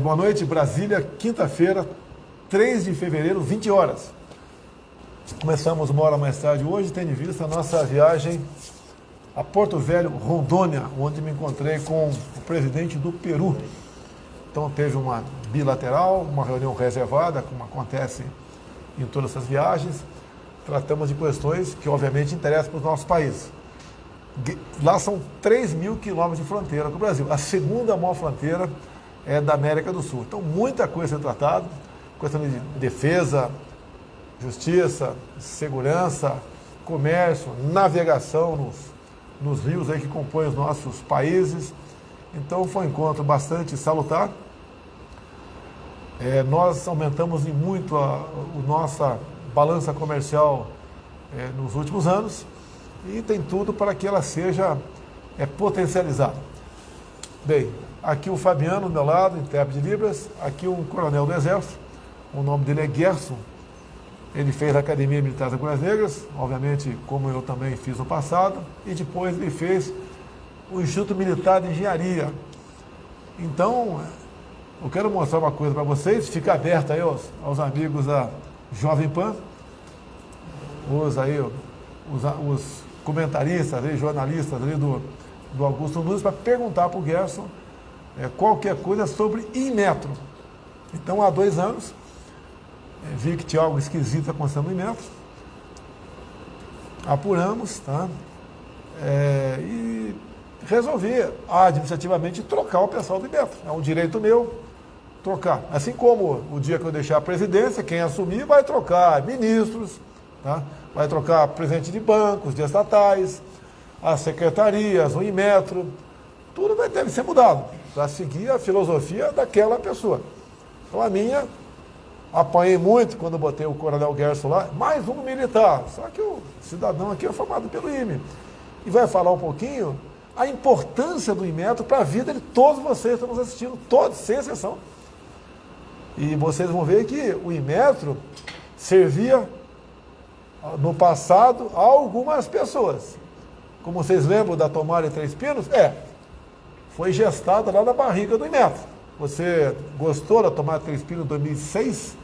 Boa noite, Brasília, quinta-feira, 3 de fevereiro, 20 horas. Começamos uma hora mais tarde hoje, tendo em vista a nossa viagem a Porto Velho, Rondônia, onde me encontrei com o presidente do Peru. Então teve uma bilateral, uma reunião reservada, como acontece em todas essas viagens. Tratamos de questões que obviamente interessam para os nossos países. Lá são 3.000 quilômetros de fronteira com o Brasil. A segunda maior fronteira é da América do Sul. Então, muita coisa sendo tratada, questão de defesa, justiça, segurança, comércio, navegação nos rios aí que compõem os nossos países. Então, foi um encontro bastante salutar. Nós aumentamos em muito a nossa balança comercial nos últimos anos e tem tudo para que ela seja potencializada. Bem, aqui o Fabiano, do meu lado, intérprete de Libras, aqui um coronel do Exército, o nome dele é Gerson, ele fez a Academia Militar das Agulhas Negras, obviamente como eu também fiz no passado, e depois ele fez o Instituto Militar de Engenharia. Então, eu quero mostrar uma coisa para vocês, fica aberto aí aos amigos da Jovem Pan, os comentaristas, jornalistas ali do Augusto Nunes, para perguntar para o Gerson qualquer coisa sobre Inmetro. Então, há 2 anos, vi que tinha algo esquisito acontecendo no Inmetro, apuramos, tá? E resolvi administrativamente trocar o pessoal do Inmetro. É um direito meu trocar. Assim como o dia que eu deixar a presidência, quem assumir vai trocar ministros, tá? Vai trocar presidente de bancos, de estatais, as secretarias, o Inmetro, tudo deve ser mudado para seguir a filosofia daquela pessoa. Então a minha, apanhei muito quando botei o coronel Gerson lá, mais um militar, só que o cidadão aqui é formado pelo IME. E vai falar um pouquinho a importância do Inmetro para a vida de todos vocês que estão nos assistindo, todos, sem exceção. E vocês vão ver que o Inmetro servia no passado a algumas pessoas. Como vocês lembram da Tomara e Três Pinos? Foi gestada lá na barriga do Inmetro. Você gostou da Tomara e Três Pinos em 2006?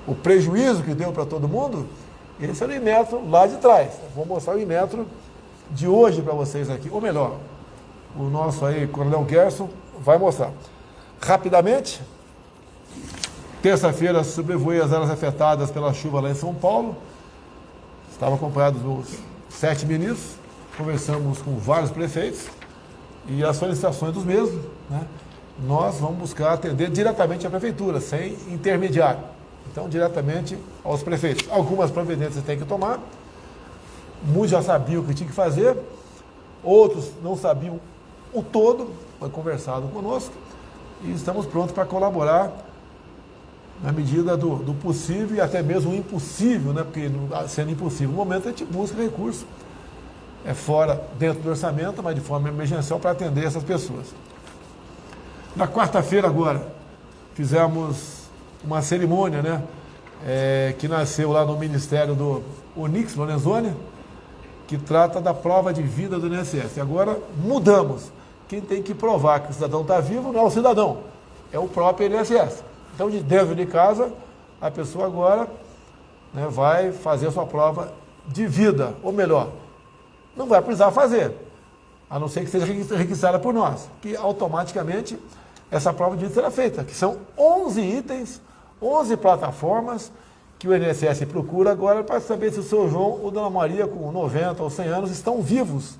O prejuízo que deu para todo mundo? Esse era o Inmetro lá de trás. Vou mostrar o Inmetro de hoje para vocês aqui. Ou melhor, o nosso aí, Coronel Gerson, vai mostrar. Rapidamente, terça-feira sobrevoei as áreas afetadas pela chuva lá em São Paulo. Estava acompanhado dos 7 ministros, conversamos com vários prefeitos e as solicitações dos mesmos, né? Nós vamos buscar atender diretamente à prefeitura, sem intermediário. Então, diretamente aos prefeitos. Algumas providências tem que tomar, muitos já sabiam o que tinha que fazer, outros não sabiam o todo, foi conversado conosco e estamos prontos para colaborar na medida do possível e até mesmo o impossível, né? Porque sendo impossível, no momento a gente busca recurso fora, dentro do orçamento, mas de forma emergencial para atender essas pessoas. Na quarta-feira agora, fizemos uma cerimônia, né? Que nasceu lá no Ministério do Onix Lorenzoni, que trata da prova de vida do INSS. E agora mudamos. Quem tem que provar que o cidadão está vivo não é o cidadão, é o próprio INSS. Então, de dentro de casa, a pessoa agora, né, vai fazer a sua prova de vida, ou melhor, não vai precisar fazer, a não ser que seja requisitada por nós, que automaticamente essa prova de vida será feita, que são 11 itens, 11 plataformas que o INSS procura agora para saber se o seu João ou Dona Maria, com 90 ou 100 anos, estão vivos.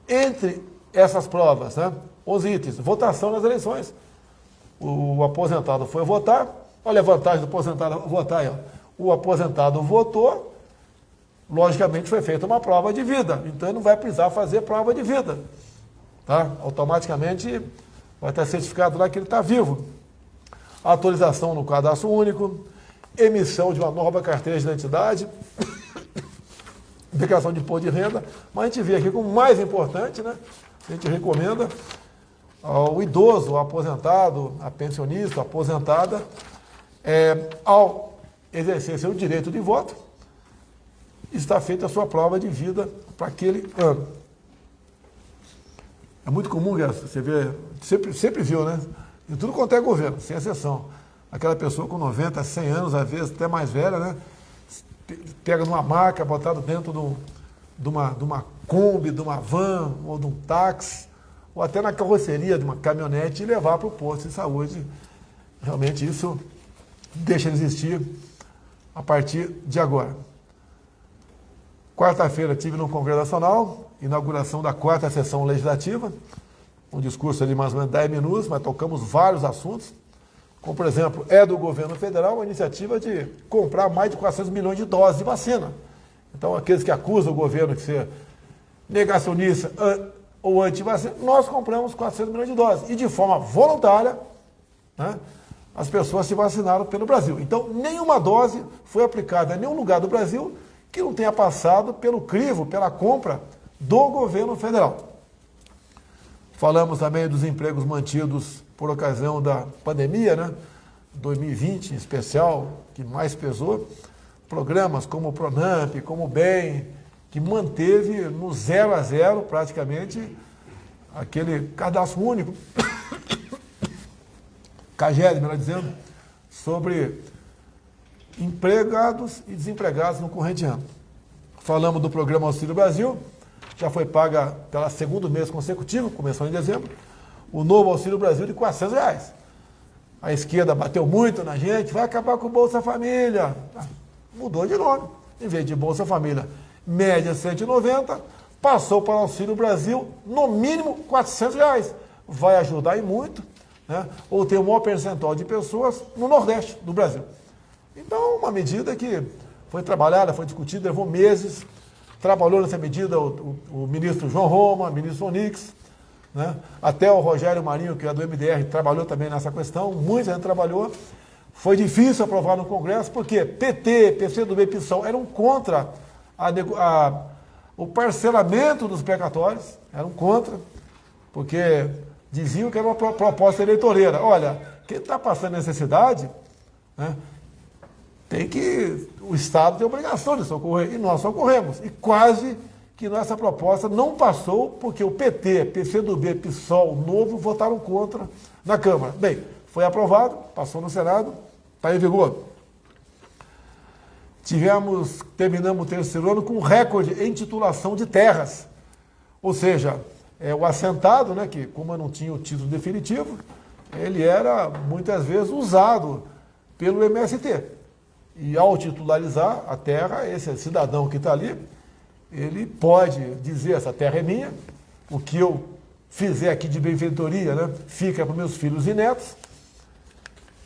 Entre essas provas, né, 11 itens, votação nas eleições. O aposentado foi votar, olha a vantagem do aposentado votar aí, ó. O aposentado votou, logicamente foi feita uma prova de vida, então ele não vai precisar fazer prova de vida, tá? Automaticamente vai estar certificado lá que ele está vivo. Atualização no cadastro único, emissão de uma nova carteira de identidade, declaração de imposto de renda, mas a gente vê aqui como mais importante, né? A gente recomenda ao idoso, ao aposentado, a pensionista, a aposentada, ao exercer seu direito de voto, está feita a sua prova de vida para aquele ano. É muito comum, você vê, sempre viu, né? de tudo quanto é governo, sem exceção. Aquela pessoa com 90, 100 anos, às vezes até mais velha, né? Pega numa maca, botado dentro de uma Kombi, de uma van ou de um táxi, ou até na carroceria de uma caminhonete e levar para o posto de saúde. Realmente isso deixa de existir a partir de agora. Quarta-feira tive no Congresso Nacional, inauguração da 4ª sessão legislativa, um discurso ali mais ou menos 10 minutos, mas tocamos vários assuntos, como por exemplo, é do governo federal a iniciativa de comprar mais de 400 milhões de doses de vacina. Então aqueles que acusam o governo de ser negacionista ou anti-vacina, nós compramos 400 milhões de doses e de forma voluntária, né, as pessoas se vacinaram pelo Brasil. Então nenhuma dose foi aplicada em nenhum lugar do Brasil que não tenha passado pelo crivo, pela compra do governo federal. Falamos também dos empregos mantidos por ocasião da pandemia, né? 2020 em especial, que mais pesou. Programas como o Pronamp, como o BEM, que manteve no 0 a 0 praticamente aquele cadastro único, CAGED, melhor dizendo, sobre empregados e desempregados no corrente ano. Falamos do programa Auxílio Brasil, já foi paga pelo segundo mês consecutivo, começou em dezembro, o novo Auxílio Brasil de R$400. A esquerda bateu muito na gente, vai acabar com o Bolsa Família. Mudou de nome. Em vez de Bolsa Família, média 190, passou para o Auxílio Brasil, no mínimo R$400. Vai ajudar e muito, né? Ou tem o maior percentual de pessoas no Nordeste do Brasil. Então, uma medida que foi trabalhada, foi discutida, levou meses. Trabalhou nessa medida o ministro João Roma, o ministro Onix, né? Até o Rogério Marinho, que é do MDR, trabalhou também nessa questão, muita gente trabalhou. Foi difícil aprovar no Congresso, porque PT, PCdoB e PSOL eram contra o parcelamento dos precatórios, eram contra, porque diziam que era uma proposta eleitoreira. Olha, quem está passando necessidade, né, o Estado tem obrigação de socorrer, e nós socorremos. E quase que nossa proposta não passou, porque o PT, PCdoB, PSOL, Novo, votaram contra na Câmara. Bem, foi aprovado, passou no Senado, está em vigor. Terminamos o terceiro ano com recorde em titulação de terras. Ou seja, o assentado, né, que como eu não tinha o título definitivo, ele era muitas vezes usado pelo MST. E ao titularizar a terra, esse cidadão que está ali, ele pode dizer, essa terra é minha, o que eu fizer aqui de benfeitoria, né, fica para meus filhos e netos.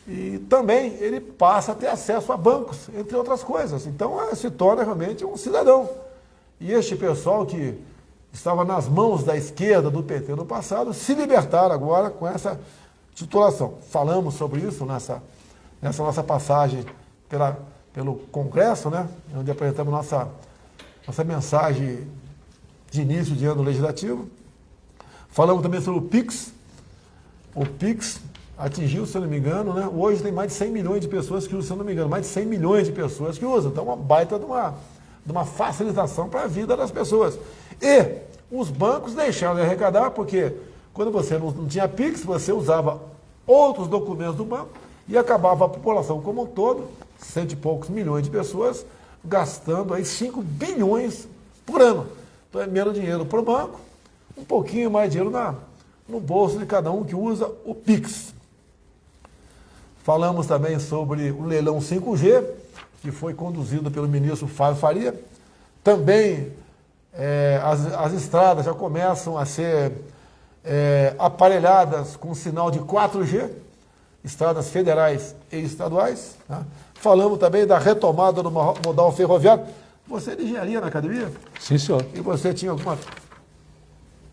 E também ele passa a ter acesso a bancos, entre outras coisas. Então se torna realmente um cidadão. E este pessoal que estava nas mãos da esquerda do PT no passado, se libertaram agora com essa titulação. Falamos sobre isso nessa nossa passagem pelo Congresso, né, onde apresentamos nossa mensagem de início de ano legislativo. Falamos também sobre o PIX. O PIX atingiu, se eu não me engano, né, hoje tem mais de 100 milhões de pessoas que usam, se eu não me engano, mais de 100 milhões de pessoas que usam. Então, uma baita de uma facilitação para a vida das pessoas. E os bancos deixaram de arrecadar, porque quando você não tinha PIX, você usava outros documentos do banco e acabava a população como um todo, 100 e poucos milhões de pessoas, gastando aí 5 bilhões por ano. Então é menos dinheiro para o banco, um pouquinho mais dinheiro no bolso de cada um que usa o PIX. Falamos também sobre o leilão 5G, que foi conduzido pelo ministro Fábio Faria. Também as estradas já começam a ser aparelhadas com sinal de 4G, estradas federais e estaduais. Né? Falamos também da retomada do modal ferroviário. Você é de engenharia na academia? Sim, senhor. E você tinha alguma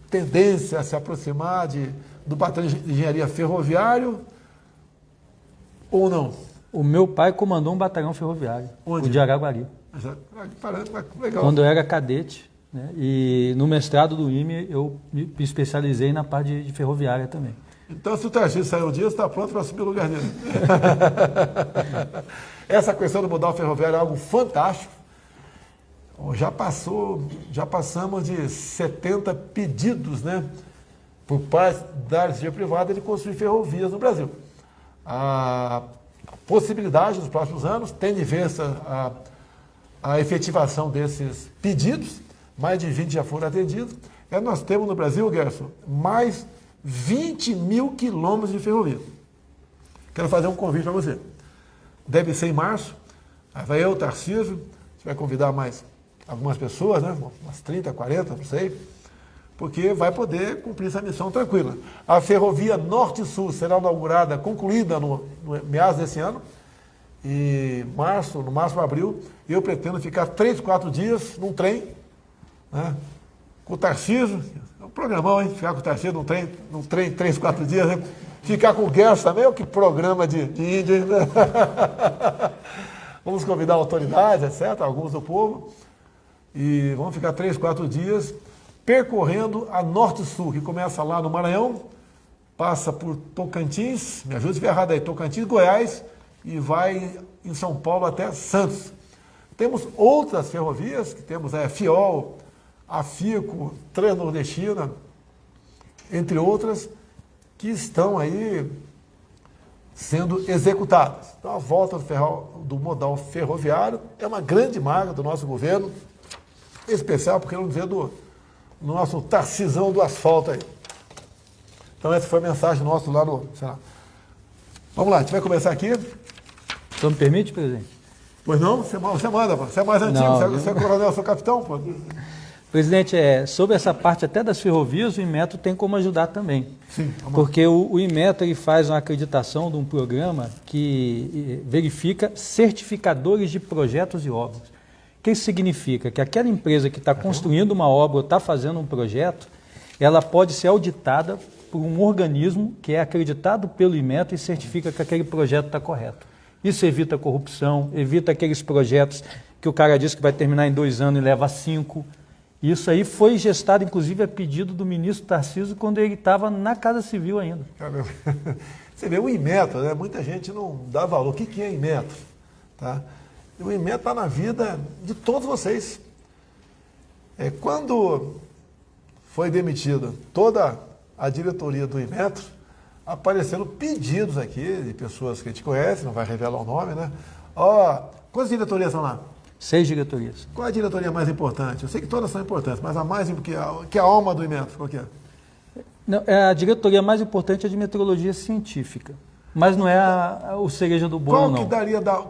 tendência a se aproximar do batalhão de engenharia ferroviário ou não? O meu pai comandou um batalhão ferroviário. Onde? O de Araguari. Legal. Quando eu era cadete, né? E no mestrado do IME eu me especializei na parte de ferroviária também. Então, se o Tarcísio sair um dia, você está pronto para assumir o lugar dele. Essa questão do modal ferroviário é algo fantástico. Já passamos de 70 pedidos, né, por parte da iniciativa privada de construir ferrovias no Brasil. A possibilidade nos próximos anos, tendo em vista a efetivação desses pedidos, mais de 20 já foram atendidos, nós temos no Brasil, Gerson, mais 20 mil quilômetros de ferrovia. Quero fazer um convite para você. Deve ser em março, aí vai eu, o Tarcísio, a gente vai convidar mais algumas pessoas, né? Umas 30, 40, não sei, porque vai poder cumprir essa missão tranquila. A ferrovia Norte-Sul será inaugurada, concluída no meados desse ano, e no máximo abril, eu pretendo ficar 3, 4 dias num trem, né? Com o Tarcísio, é um programão, hein? Ficar com o Tarcísio num trem 3, 4 dias, né? Ficar com o Gerson também, que programa de índio, hein? Vamos convidar autoridades, etc., alguns do povo, e vamos ficar 3, 4 dias percorrendo a Norte-Sul, que começa lá no Maranhão, passa por Tocantins, me ajude se estiver errado aí, Tocantins, Goiás, e vai em São Paulo até Santos. Temos outras ferrovias, que temos a FIOL, a FICO, Transnordestina, entre outras, que estão aí sendo executadas. Então, a volta do modal ferroviário é uma grande marca do nosso governo, especial, porque não dizer do nosso Tarcisão do asfalto aí. Então, essa foi a mensagem nossa lá no Senado. Vamos lá, a gente vai começar aqui. O senhor me permite, presidente? Pois não? Você manda, pô. Você é mais antigo, Não, você é coronel, eu sou capitão, pô. Presidente, sobre essa parte até das ferrovias, o Inmetro tem como ajudar também. Sim, porque o Inmetro ele faz uma acreditação de um programa que verifica certificadores de projetos e obras. O que isso significa? Que aquela empresa que está construindo uma obra ou está fazendo um projeto, ela pode ser auditada por um organismo que é acreditado pelo Inmetro e certifica que aquele projeto está correto. Isso evita corrupção, evita aqueles projetos que o cara diz que vai terminar em 2 anos e leva 5. Isso aí foi gestado, inclusive, a pedido do ministro Tarcísio, quando ele estava na Casa Civil ainda. Você vê o Inmetro, né? Muita gente não dá valor. O que é Inmetro? Tá? O Inmetro está na vida de todos vocês. Quando foi demitida toda a diretoria do Inmetro, apareceram pedidos aqui de pessoas que a gente conhece, não vai revelar o nome, né? Quantas diretorias são lá? 6 diretorias. Qual é a diretoria mais importante? Eu sei que todas são importantes, mas a mais que a alma do Inmetro, qual que é? Não, a diretoria mais importante é a de meteorologia científica, mas não é o cereja do bolo, não.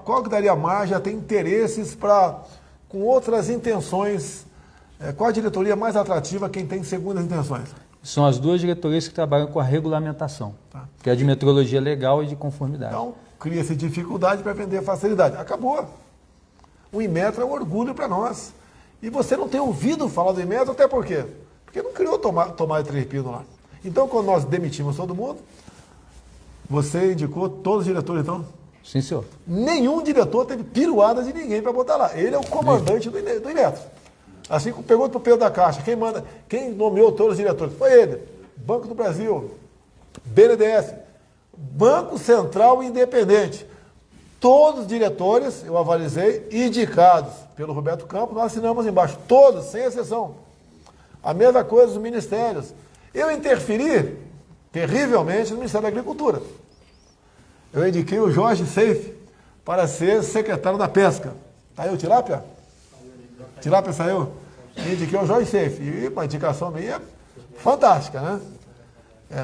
Qual que daria margem a ter interesses com outras intenções? Qual a diretoria mais atrativa quem tem segundas intenções? São as 2 diretorias que trabalham com a regulamentação, tá? Que é a de meteorologia legal e de conformidade. Então, cria-se dificuldade para vender facilidade. Acabou. O Inmetro é um orgulho para nós. E você não tem ouvido falar do Inmetro, até por quê? Porque não criou tomada de 3 pinos lá. Então, quando nós demitimos todo mundo, você indicou todos os diretores, então? Sim, senhor. Nenhum diretor teve piruada de ninguém para botar lá. Ele é o comandante do Inmetro. Assim que pergunta para o Pedro da Caixa, quem nomeou todos os diretores? Foi ele. Banco do Brasil, BNDES, Banco Central Independente. Todos os diretores, eu avalizei, indicados pelo Roberto Campos, nós assinamos embaixo, todos, sem exceção. A mesma coisa os ministérios. Eu interferi terrivelmente no Ministério da Agricultura. Eu indiquei o Jorge Seife para ser secretário da Pesca. Tá aí o Tilápia? Tilápia saiu? Eu indiquei o Jorge Seife. E uma indicação minha fantástica, né?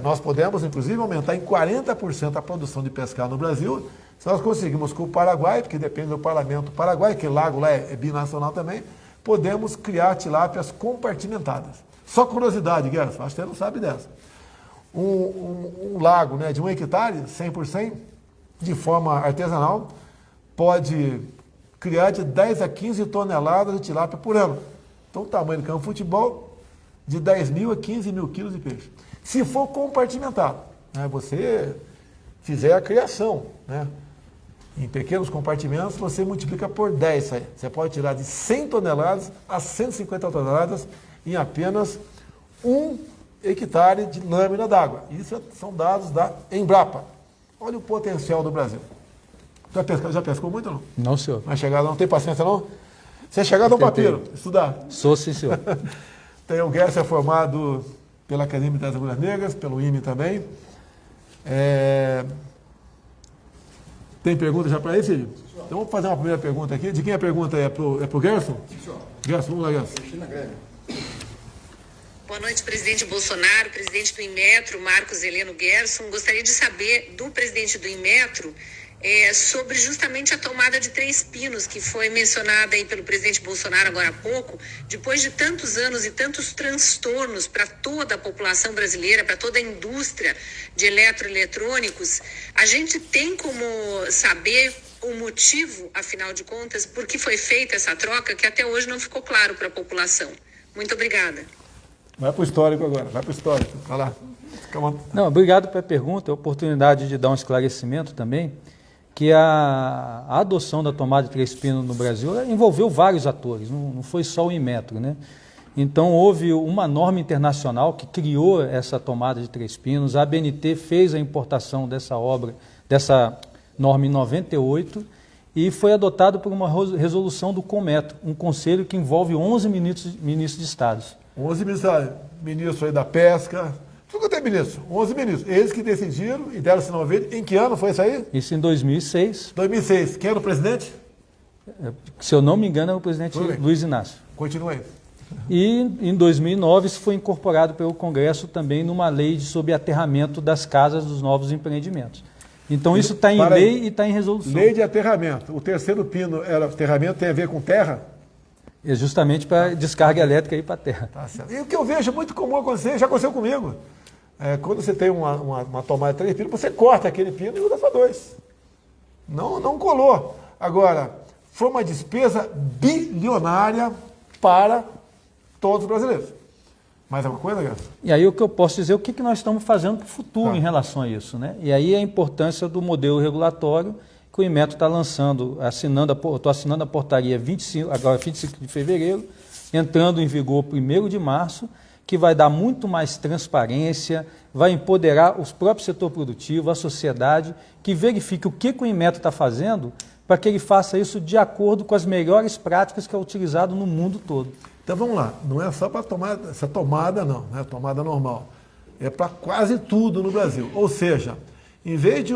Nós podemos, inclusive, aumentar em 40% a produção de pescado no Brasil, se nós conseguimos com o Paraguai, porque depende do parlamento Paraguai, que o lago lá é binacional também, podemos criar tilápias compartimentadas. Só curiosidade, Gerson, acho que você não sabe dessa. Um lago, né, de 1 hectare, 100%, de forma artesanal, pode criar de 10 a 15 toneladas de tilápia por ano. Então, o tamanho do campo de futebol, de 10 mil a 15 mil quilos de peixe. Se for compartimentado, né, você fizer a criação, né, em pequenos compartimentos, você multiplica por 10 isso aí. Você pode tirar de 100 toneladas a 150 toneladas em apenas 1 hectare de lâmina d'água. Isso são dados da Embrapa. Olha o potencial do Brasil. Já pescou muito ou não? Não, senhor. Não é chegado, não tem paciência não? Você é chegado a um papiro, estudar. Sou, sim, senhor. Tem o Gerson é formado pela Academia das Agulhas Negras, pelo IME também. Tem pergunta já para ele, Cílio? Então vamos fazer uma primeira pergunta aqui. De quem a pergunta é pro Gerson? Gerson, vamos lá, Gerson. Boa noite, presidente Bolsonaro, presidente do Inmetro, Marcos Heleno Gerson. Gostaria de saber do presidente do Inmetro sobre justamente a tomada de Três Pinos, que foi mencionada aí pelo presidente Bolsonaro agora há pouco. Depois de tantos anos e tantos transtornos para toda a população brasileira, para toda a indústria de eletroeletrônicos, a gente tem como saber o motivo, afinal de contas, por que foi feita essa troca, que até hoje não ficou claro para a população. Muito obrigada. Vai para o histórico agora, vai para o histórico. Vai lá. Não, obrigado pela pergunta, a oportunidade de dar um esclarecimento também, que a adoção da tomada de Três Pinos no Brasil envolveu vários atores, não foi só o Inmetro, né? Então houve uma norma internacional que criou essa tomada de Três Pinos, a ABNT fez a importação dessa obra, dessa norma em 98, e foi adotado por uma resolução do CONMETRO, um conselho que envolve 11 ministros de Estados. 11 ministros aí da pesca, tudo que tem ministro, 11 ministros. Eles que decidiram e deram sinal verde. Em que ano foi isso aí? Isso em 2006. 2006. Quem era o presidente? Se eu não me engano, é o presidente Luiz Inácio. Continua aí. E em 2009 isso foi incorporado pelo Congresso também numa lei sobre aterramento das casas dos novos empreendimentos. Então isso está em lei e está em resolução. Lei de aterramento. O terceiro pino era aterramento, tem a ver com terra? É justamente para descarga elétrica ir para a terra. Tá certo. E o que eu vejo muito comum acontecer, já aconteceu comigo. Quando você tem uma tomada de 3 pinos, você corta aquele pino e usa só 2. Não colou. Agora, foi uma despesa bilionária para todos os brasileiros. Mais alguma coisa, Gerson? E aí o que eu posso dizer, o que nós estamos fazendo para o futuro em relação a isso, né? E aí a importância do modelo regulatório que o Inmetro está lançando, estou assinando a portaria 25 de fevereiro, entrando em vigor 1º de março, que vai dar muito mais transparência, vai empoderar os próprios setor produtivo, a sociedade, que verifique o que o Inmetro está fazendo para que ele faça isso de acordo com as melhores práticas que é utilizado no mundo todo. Então vamos lá, não é só para essa tomada não, é tomada normal, é para quase tudo no Brasil. Ou seja, em vez de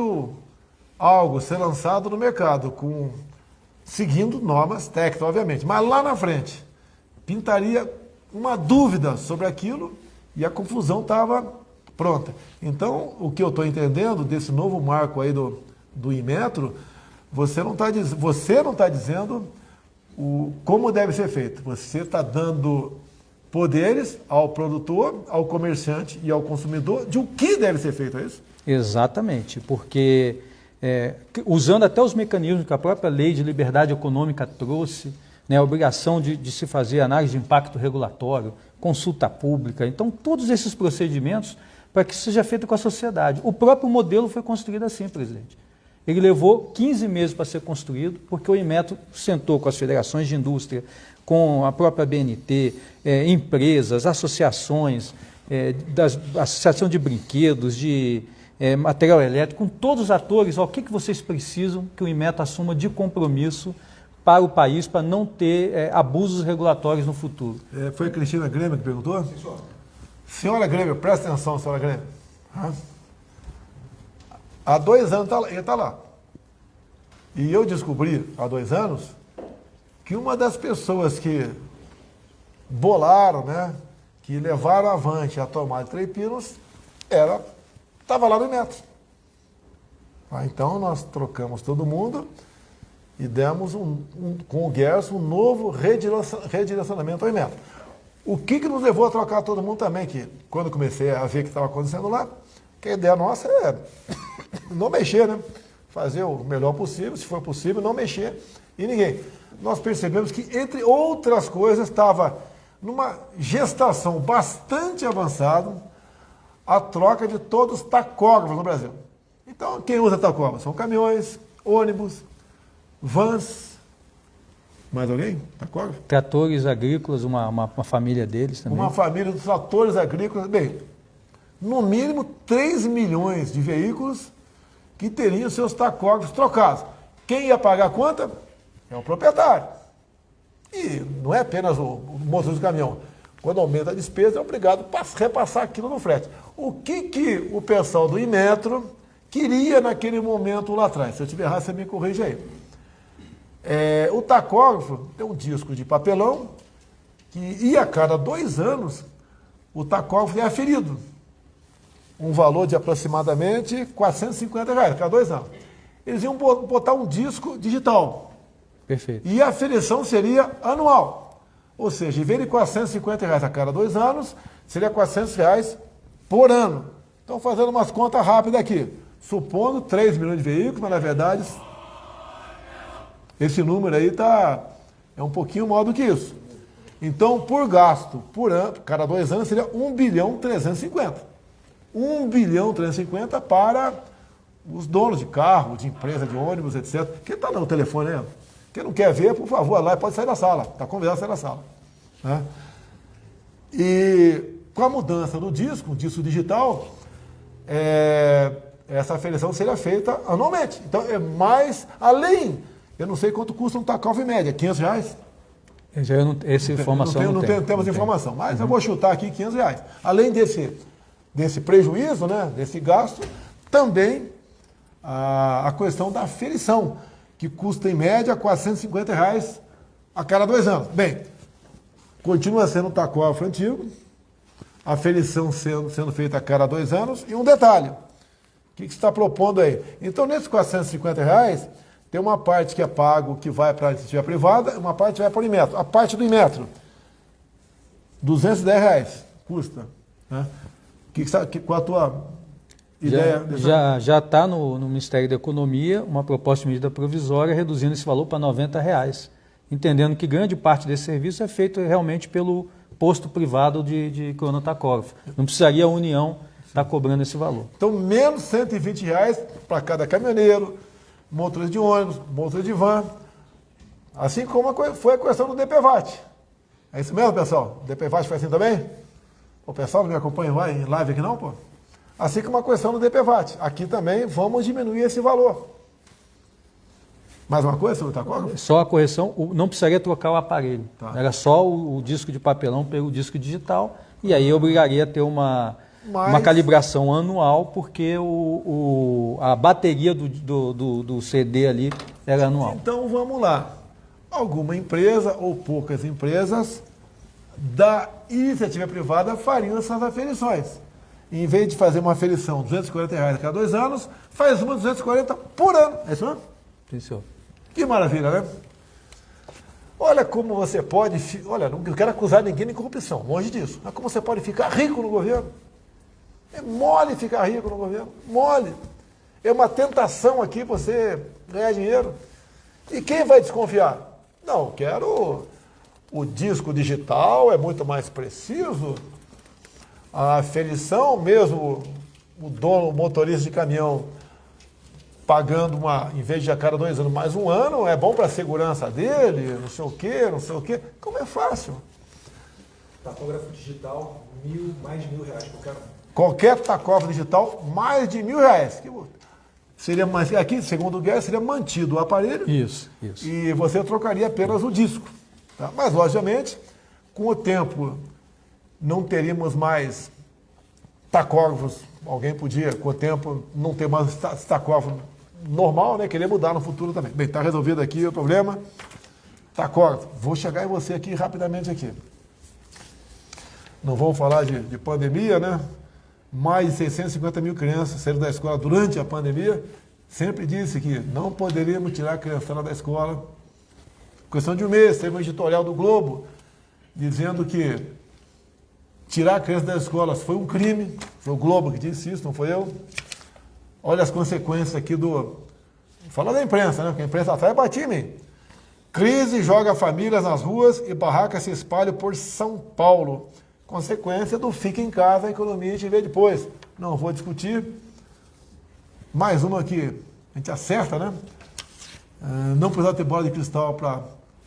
algo ser lançado no mercado seguindo normas técnicas, obviamente, mas lá na frente pintaria uma dúvida sobre aquilo e a confusão estava pronta. Então, o que eu estou entendendo desse novo marco aí do Inmetro, você não está dizendo como deve ser feito. Você está dando poderes ao produtor, ao comerciante e ao consumidor de o que deve ser feito, é isso? Exatamente, porque usando até os mecanismos que a própria Lei de Liberdade Econômica trouxe, né, a obrigação de se fazer análise de impacto regulatório, consulta pública, então todos esses procedimentos para que isso seja feito com a sociedade. O próprio modelo foi construído assim, presidente. Ele levou 15 meses para ser construído, porque o Inmetro sentou com as federações de indústria, com a própria BNT, empresas, associações, associação de brinquedos, de material elétrico, com todos os atores, o que vocês precisam que o Inmetro assuma de compromisso para o país, para não ter abusos regulatórios no futuro. Foi a Cristina Grêmio que perguntou? Sim, senhor. Senhora Grêmio, presta atenção, senhora Grêmio. Há 2 anos ele está lá. E eu descobri, há 2 anos, que uma das pessoas que bolaram, né, que levaram avante a tomada de Três Pinos, estava lá no Inmetro. Então nós trocamos todo mundo e demos com o Gerson um novo redirecionamento ao Inmetro. O que nos levou a trocar todo mundo também, que quando comecei a ver o que estava acontecendo lá, que a ideia nossa é não mexer, né? Fazer o melhor possível, se for possível, não mexer em ninguém. Nós percebemos que, entre outras coisas, estava numa gestação bastante avançada a troca de todos os tacógrafos no Brasil. Então, quem usa tacógrafo? São caminhões, ônibus, vans. Mais alguém? Tacógrafo? Tratores agrícolas, uma família deles também. Uma família dos tratores agrícolas. Bem, no mínimo 3 milhões de veículos que teriam seus tacógrafos trocados. Quem ia pagar a conta? É o proprietário. E não é apenas o motorista do caminhão. Quando aumenta a despesa, é obrigado a repassar aquilo no frete. O que o pessoal do Inmetro queria naquele momento lá atrás? Se eu estiver errado, você me corrige aí. O tacógrafo tem um disco de papelão e a cada 2 anos o tacógrafo é aferido. Um valor de aproximadamente R$450 a cada 2 anos. Eles iam botar um disco digital. Perfeito. E a aferição seria anual. Ou seja, em vez de R$450 a cada 2 anos, seria R$400 por ano. Então, fazendo umas contas rápidas aqui. Supondo 3 milhões de veículos, mas na verdade esse número aí é um pouquinho maior do que isso. Então, por gasto, por ano, cada 2 anos, seria 1.350. 1.350 para os donos de carro, de empresa, de ônibus, etc. Quem está no telefone aí? Quem não quer ver, por favor, lá pode sair da sala. Está convidado a sair da sala. Né? E com a mudança do disco, o disco digital, essa aferição seria feita anualmente. Então, é mais, além, eu não sei quanto custa um tacógrafo em média, R$500? Essa informação não temos informação, mas eu vou chutar aqui R$500. Além desse prejuízo, né, desse gasto, também a questão da aferição, que custa em média R$450 a cada 2 anos. Bem, continua sendo um tacógrafo antigo, a aferição sendo feita a cada 2 anos, e um detalhe, o que você está propondo aí? Então, nesses R$450, tem uma parte que é pago, que vai para a iniciativa privada, uma parte vai para o Inmetro. A parte do Inmetro, R$210 custa. Né? Qual a tua ideia? Já está no Ministério da Economia uma proposta de medida provisória reduzindo esse valor para R$90, entendendo que grande parte desse serviço é feito realmente pelo posto privado de cronotacógrafo. Não precisaria a União estar cobrando esse valor. Então, menos R$120 para cada caminhoneiro, motorista de ônibus, motorista de van, assim como foi a questão do DPVAT. É isso mesmo, pessoal? O DPVAT foi assim também? O pessoal não me acompanha em live aqui não, pô? Assim como a questão do DPVAT. Aqui também vamos diminuir esse valor. Mais uma coisa sobre o tacógrafo? Só a correção, não precisaria trocar o aparelho. Tá. Era só o disco de papelão pelo disco digital, e aí obrigaria a ter uma calibração anual, porque a bateria do CD ali era anual. Então vamos lá. Alguma empresa ou poucas empresas da iniciativa privada fariam essas aferições. Em vez de fazer uma aferição de R$240 a cada 2 anos, faz uma de 240 por ano. É isso mesmo? Sim, senhor. Que maravilha, né? Olha como você pode... Olha, não quero acusar ninguém de corrupção, longe disso. Mas como você pode ficar rico no governo? É mole ficar rico no governo, mole. É uma tentação aqui você ganhar dinheiro. E quem vai desconfiar? Não, quero o disco digital, é muito mais preciso. A aferição, mesmo o dono, o motorista de caminhão, pagando em vez de a cada 2 anos, mais 1 ano, é bom para a segurança dele, não sei o quê, não sei o quê. Como é fácil? Tacógrafo digital, mais de R$1.000 por cada um. Qualquer tacógrafo digital, mais de R$1.000. Seria mais, aqui, segundo o Guedes, seria mantido o aparelho. Isso. E você trocaria apenas o disco. Tá? Mas, logicamente, com o tempo, não teríamos mais tacógrafos. Alguém podia, com o tempo, não ter mais tacógrafo normal, né? Querer mudar no futuro também. Bem, está resolvido aqui o problema. Tacógrafo. Vou chegar em você aqui rapidamente aqui. Não vamos falar de pandemia, né? Mais de 650 mil crianças saíram da escola durante a pandemia. Sempre disse que não poderíamos tirar a criançada da escola. Questão de 1 mês, teve um editorial do Globo dizendo que tirar a criança das escolas foi um crime. Foi o Globo que disse isso, não foi eu. Olha as consequências aqui fala da imprensa, né? Porque a imprensa atrás batia em mim. Crise joga famílias nas ruas e barracas se espalham por São Paulo. Consequência do fica em casa, a economia a gente vê depois. Não vou discutir. Mais uma que a gente acerta, né? Não precisa ter bola de cristal para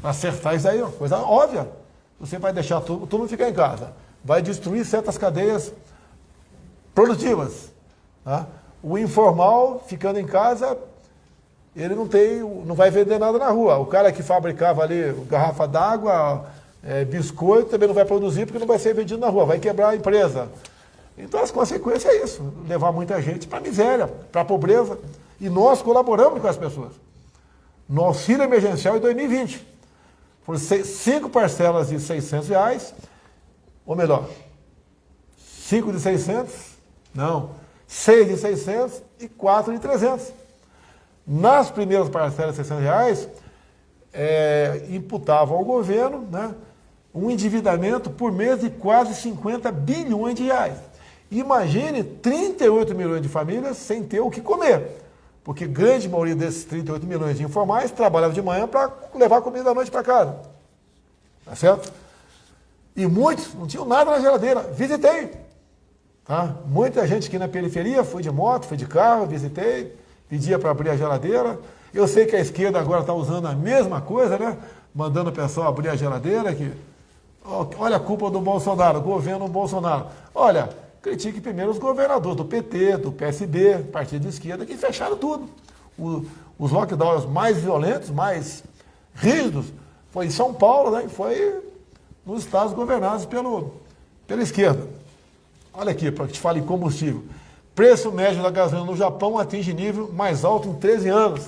acertar isso aí, ó, coisa óbvia. Você vai deixar todo mundo ficar em casa. Vai destruir certas cadeias produtivas. Tá? O informal, ficando em casa, ele não vai vender nada na rua. O cara que fabricava ali garrafa d'água, biscoito também não vai produzir porque não vai ser vendido na rua, vai quebrar a empresa. Então as consequências é isso, levar muita gente para a miséria, para a pobreza. E nós colaboramos com as pessoas. No auxílio emergencial em 2020, foram 5 parcelas de R$600, ou melhor, 5 de 600, não, 6 de 600 e 4 de 300. Nas primeiras parcelas de R$600, imputavam ao governo, né, um endividamento por mês de quase 50 bilhões de reais. Imagine 38 milhões de famílias sem ter o que comer, porque grande maioria desses 38 milhões de informais trabalhavam de manhã para levar comida da noite para casa. Tá certo? E muitos não tinham nada na geladeira. Visitei. Tá? Muita gente aqui na periferia, fui de moto, fui de carro, visitei, pedia para abrir a geladeira. Eu sei que a esquerda agora está usando a mesma coisa, né? Mandando o pessoal abrir a geladeira. Olha a culpa do Bolsonaro, governo Bolsonaro. Olha, critique primeiro os governadores do PT, do PSB, partido de esquerda, que fecharam tudo. Os lockdowns mais violentos, mais rígidos, foi em São Paulo, né? E foi nos estados governados pela esquerda. Olha aqui, para que te fale em combustível. Preço médio da gasolina no Japão atinge nível mais alto em 13 anos.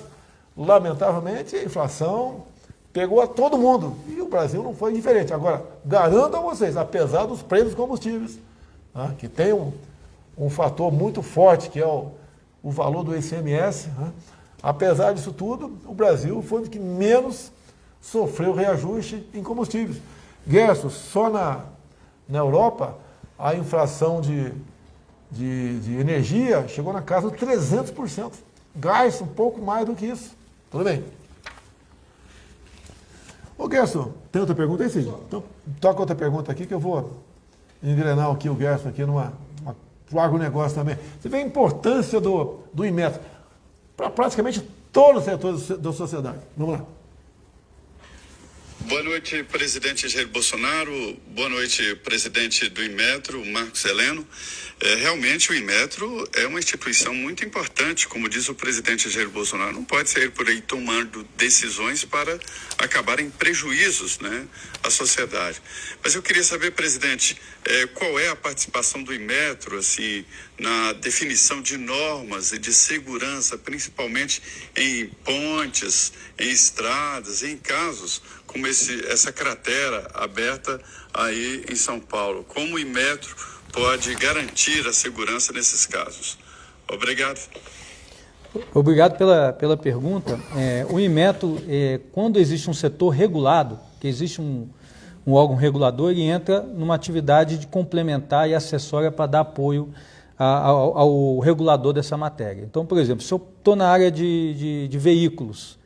Lamentavelmente, a inflação pegou a todo mundo. E o Brasil não foi diferente. Agora, garanto a vocês, apesar dos preços dos combustíveis, né, que tem um fator muito forte, que é o valor do ICMS, né, apesar disso tudo, o Brasil foi o que menos sofreu reajuste em combustíveis. Gerson, só na Europa, a inflação de energia chegou na casa de 300%. Gás, um pouco mais do que isso. Tudo bem? Ô Gerson, tem outra pergunta aí, Cid? Então, toca outra pergunta aqui que eu vou engrenar aqui o Gerson aqui pro agronegócio também. Você vê a importância do Inmetro para praticamente todos os setores da sociedade. Vamos lá. Boa noite, presidente Jair Bolsonaro. Boa noite, presidente do Inmetro, Marcos Heleno. Realmente o Inmetro é uma instituição muito importante, como diz o presidente Jair Bolsonaro. Não pode sair por aí tomando decisões para acabar em prejuízos, né, à sociedade. Mas eu queria saber, presidente, qual é a participação do Inmetro assim, na definição de normas e de segurança, principalmente em pontes, em estradas, em casos como essa cratera aberta aí em São Paulo. Como o Inmetro pode garantir a segurança nesses casos? Obrigado. Obrigado pela pergunta. O Inmetro, quando existe um setor regulado, que existe um órgão regulador, ele entra numa atividade de complementar e acessória para dar apoio ao regulador dessa matéria. Então, por exemplo, se eu estou na área de veículos,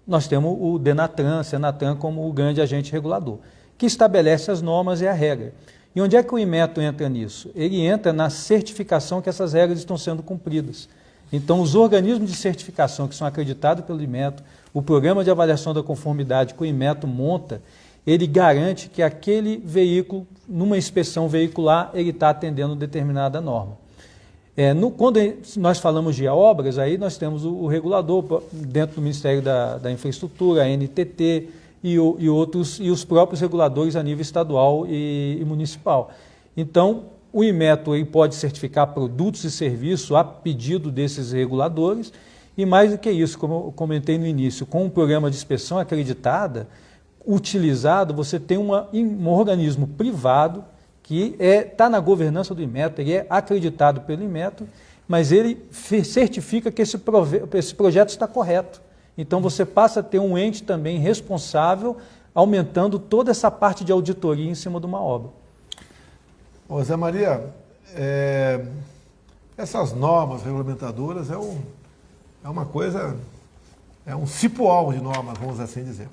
nós temos o Denatran, Senatran como o grande agente regulador, que estabelece as normas e a regra. E onde é que o Inmetro entra nisso? Ele entra na certificação que essas regras estão sendo cumpridas. Então, os organismos de certificação que são acreditados pelo Inmetro, o programa de avaliação da conformidade que o Inmetro monta, ele garante que aquele veículo, numa inspeção veicular, ele está atendendo determinada norma. Quando nós falamos de obras, aí nós temos o regulador dentro do Ministério da Infraestrutura, a NTT e outros, e os próprios reguladores a nível estadual e municipal. Então, o Inmetro pode certificar produtos e serviços a pedido desses reguladores, e mais do que isso, como eu comentei no início, com um programa de inspeção acreditada, utilizado, você tem um organismo privado que está na governança do Inmetro, ele é acreditado pelo Inmetro, mas ele certifica que esse projeto está correto. Então você passa a ter um ente também responsável, aumentando toda essa parte de auditoria em cima de uma obra. Ô Zé Maria, essas normas regulamentadoras é uma coisa, é um cipoal de normas, vamos assim dizer.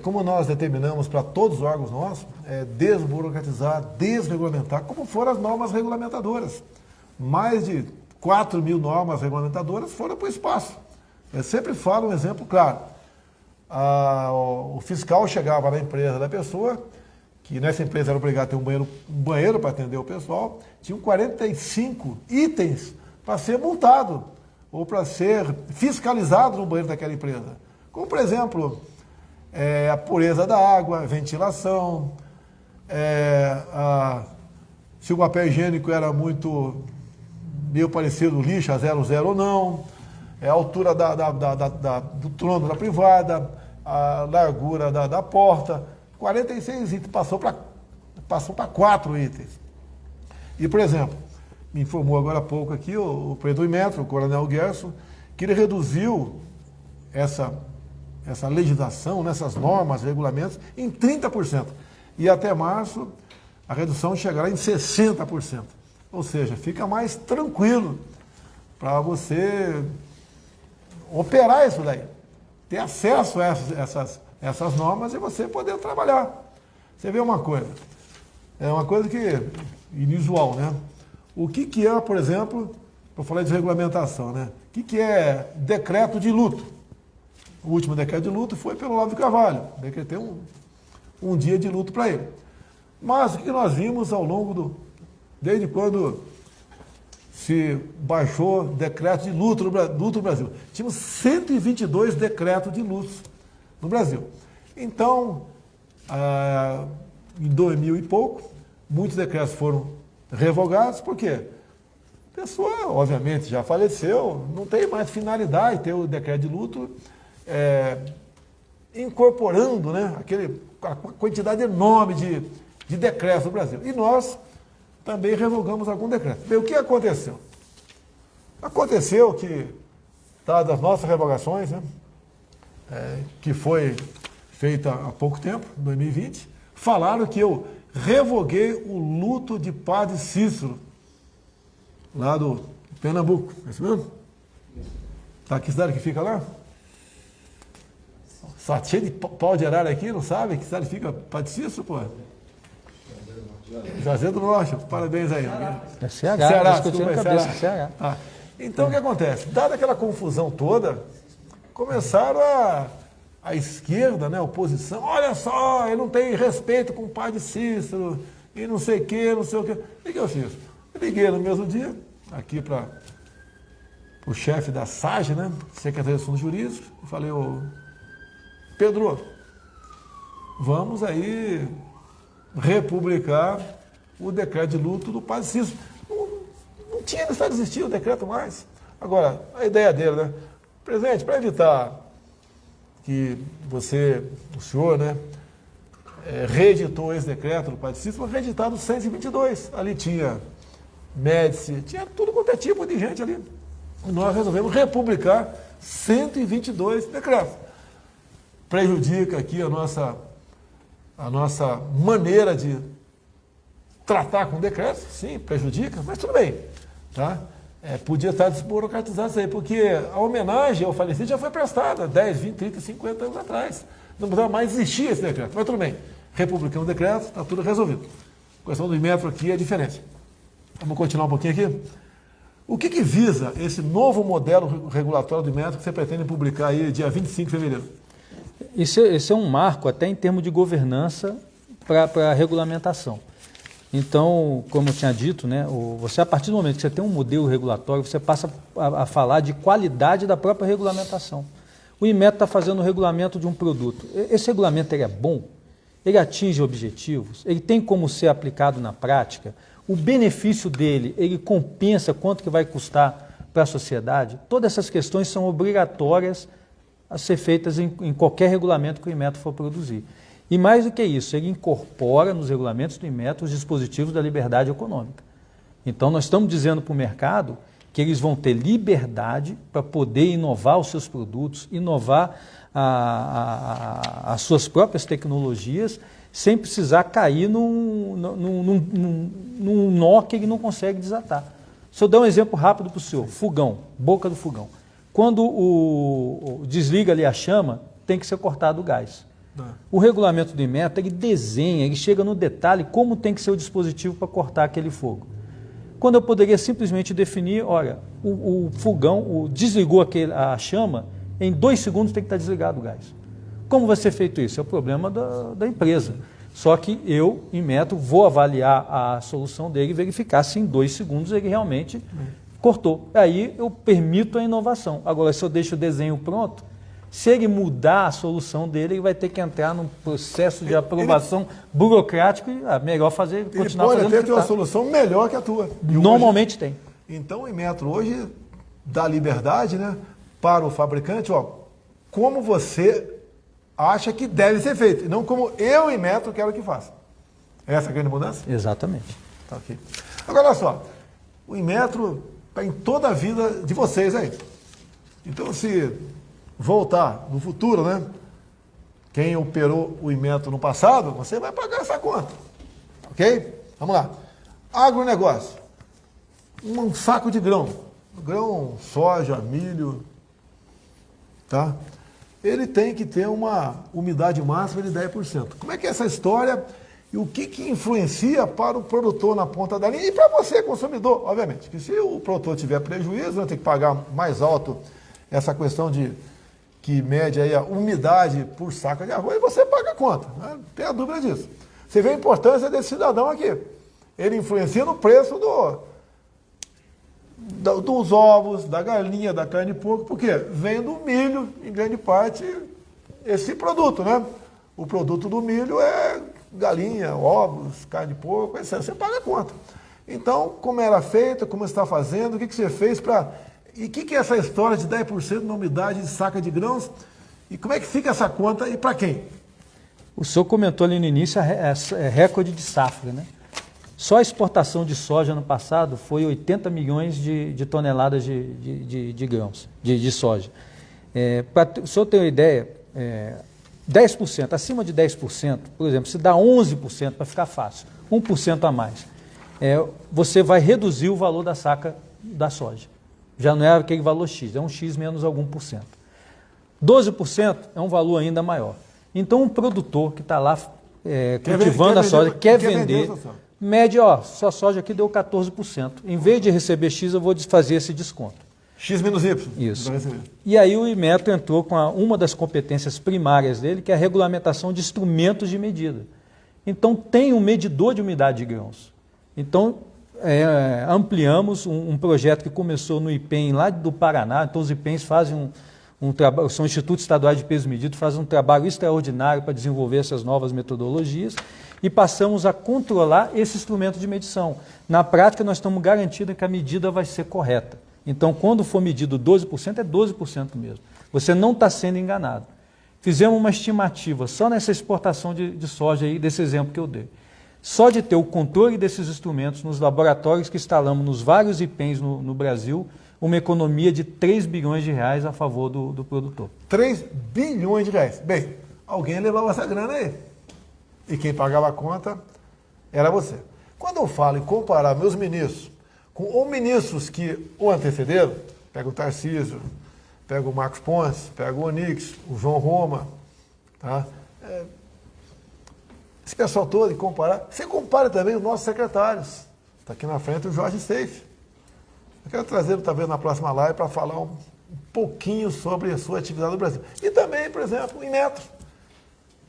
Como nós determinamos para todos os órgãos nossos, desburocratizar, desregulamentar, como foram as normas regulamentadoras. Mais de 4.000 normas regulamentadoras foram para o espaço. Eu sempre falo um exemplo claro. O fiscal chegava na empresa da pessoa, que nessa empresa era obrigado a ter um banheiro para atender o pessoal, tinham 45 itens para ser multado ou para ser fiscalizado no banheiro daquela empresa. Como, por exemplo, a pureza da água, ventilação, se o papel higiênico era muito meio parecido lixo, a 00 ou não, a altura do trono da privada, a largura da porta, 46 itens, passou para 4 itens. E, por exemplo, me informou agora há pouco aqui o presidente do Inmetro, o Coronel Gerson, que ele reduziu essa legislação, nessas normas, regulamentos, em 30%. E até março, a redução chegará em 60%. Ou seja, fica mais tranquilo para você operar isso daí. Ter acesso a essas normas e você poder trabalhar. Você vê uma coisa, é uma coisa que inusual, né? O que é, por exemplo, para falar de regulamentação, né? O que é decreto de luto? O último decreto de luto foi pelo Olavo de Carvalho. Decretei um dia de luto para ele. Mas o que nós vimos ao longo desde quando se baixou decreto de luto no Brasil. Tínhamos 122 decretos de luto no Brasil. Então, em 2000 e pouco, muitos decretos foram revogados, por quê? A pessoa, obviamente, já faleceu, não tem mais finalidade ter o decreto de luto incorporando, né, a quantidade enorme de decretos no Brasil. E nós também revogamos algum decreto. Bem, o que aconteceu? Aconteceu que, dadas as nossas revogações, né, que foi feita há pouco tempo, em 2020, falaram que eu revoguei o luto de padre Cícero, lá do Pernambuco. É isso mesmo? Tá, que cidade que fica lá? Só cheio de pau de arara aqui, não sabe? Que cidade fica padre Cícero, pô? Juazeiro do Norte, parabéns aí. É Ceará, desculpa, Ceará. Ah, então o que acontece? Dada aquela confusão toda, começaram a esquerda, né, a oposição, olha só, ele não tem respeito com o padre Cícero, e não sei o que, não sei o que. O que eu fiz? Eu liguei no mesmo dia, aqui para o chefe da SAGE, né, Secretaria de Assuntos Jurídicos, e falei, ô Pedro, vamos aí republicar o decreto de luto do padre Cícero. Não tinha necessidade de existir o decreto mais. Agora, a ideia dele, né? Presidente, para evitar que o senhor, né, reeditou esse decreto do padre Cícero, foi reeditado 122. Ali tinha Médici, tinha tudo quanto é tipo de gente ali. E nós resolvemos republicar 122 decretos. Prejudica aqui a nossa maneira de tratar com decretos, sim, prejudica, mas tudo bem, tá? Podia estar desburocratizado isso aí, porque a homenagem ao falecido já foi prestada 10, 20, 30, 50 anos atrás. Não precisava mais existir esse decreto, mas tudo bem. Republicamos o decreto, está tudo resolvido. A questão do Inmetro aqui é diferente. Vamos continuar um pouquinho aqui? O que visa esse novo modelo regulatório do Inmetro que você pretende publicar aí dia 25 de fevereiro? Esse é um marco até em termos de governança para a regulamentação. Então, como eu tinha dito, né, você, a partir do momento que você tem um modelo regulatório, você passa a falar de qualidade da própria regulamentação. O Inmetro está fazendo o regulamento de um produto. Esse regulamento ele é bom? Ele atinge objetivos? Ele tem como ser aplicado na prática? O benefício dele, ele compensa quanto que vai custar para a sociedade? Todas essas questões são obrigatórias a ser feitas em qualquer regulamento que o Inmetro for produzir. E mais do que isso, ele incorpora nos regulamentos do Inmetro os dispositivos da liberdade econômica. Então, nós estamos dizendo para o mercado que eles vão ter liberdade para poder inovar os seus produtos, inovar as suas próprias tecnologias, sem precisar cair num nó que ele não consegue desatar. Se eu der um exemplo rápido para o senhor, fogão, boca do fogão. Quando desliga ali a chama, tem que ser cortado o gás. O regulamento do Inmetro, ele desenha, ele chega no detalhe como tem que ser o dispositivo para cortar aquele fogo. Quando eu poderia simplesmente definir, olha, o fogão desligou a chama, em 2 segundos tem que estar desligado o gás. Como vai ser feito isso? É o problema da empresa. Só que eu, Inmetro, vou avaliar a solução dele e verificar se em 2 segundos ele realmente cortou. Aí eu permito a inovação. Agora, se eu deixo o desenho pronto, Se ele mudar a solução dele, ele vai ter que entrar num processo de aprovação burocrático e melhor continuar pode fazendo até o que ter uma tá. solução melhor que a tua. E Normalmente tem. Então o Inmetro hoje dá liberdade, né, para o fabricante, como você acha que deve ser feito, e não como eu, Inmetro, quero que faça. Essa é a grande mudança? Exatamente. Tá, ok. Agora, olha só, o Inmetro está em toda a vida de vocês aí. Então, se voltar no futuro, né, quem operou o Inmetro no passado, você vai pagar essa conta. Ok? Vamos lá. Agronegócio. Um saco de grão. Grão, soja, milho, tá? Ele tem que ter uma umidade máxima de 10%. Como é que é essa história e o que influencia para o produtor na ponta da linha e para você, consumidor, obviamente. Que se o produtor tiver prejuízo, vai ter que pagar mais alto essa questão de que mede aí a umidade por saca de arroz e você paga a conta. Né? Não tem a dúvida disso. Você vê a importância desse cidadão aqui. Ele influencia no preço dos ovos, da galinha, da carne de porco, porque vem do milho, em grande parte, esse produto, né? O produto do milho é galinha, ovos, carne de porco, etc. Você paga a conta. Então, como era feito, como você está fazendo, o que você fez para... E o que é essa história de 10% na umidade de saca de grãos? E como é que fica essa conta e para quem? O senhor comentou ali no início recorde de safra, né? Só a exportação de soja no passado foi 80 milhões de toneladas de grãos, de soja. Para o senhor ter uma ideia, 10%, acima de 10%, por exemplo, se dá 11% para ficar fácil, 1% a mais, você vai reduzir o valor da saca da soja. Já não é aquele valor X, é um X menos algum por cento. 12% é um valor ainda maior. Então, um produtor que está lá cultivando a soja, quer vender, mede, sua soja aqui deu 14%. Em vez de receber X, eu vou fazer esse desconto. X menos Y. Isso. E aí o Inmetro entrou com uma das competências primárias dele, que é a regulamentação de instrumentos de medida. Então, tem um medidor de umidade de grãos. Então, ampliamos um projeto que começou no IPEM, lá do Paraná. Então, os IPEMs fazem um trabalho, são institutos estaduais de peso medido, fazem um trabalho extraordinário para desenvolver essas novas metodologias e passamos a controlar esse instrumento de medição. Na prática, nós estamos garantindo que a medida vai ser correta. Então, quando for medido 12%, é 12% mesmo. Você não está sendo enganado. Fizemos uma estimativa só nessa exportação de soja aí, desse exemplo que eu dei. Só de ter o controle desses instrumentos nos laboratórios que instalamos nos vários IPEMs no Brasil, uma economia de 3 bilhões de reais a favor do produtor. 3 bilhões de reais. Bem, alguém levava essa grana aí. E quem pagava a conta era você. Quando eu falo em comparar meus ministros com ministros que o antecederam, pega o Tarcísio, pega o Marcos Pontes, pega o Onix, o João Roma, tá? Esse pessoal todo, e comparar, você compara também os nossos secretários. Está aqui na frente o Jorge Seife. Eu quero trazê-lo talvez na próxima live para falar um pouquinho sobre a sua atividade no Brasil. E também, por exemplo, o Inmetro.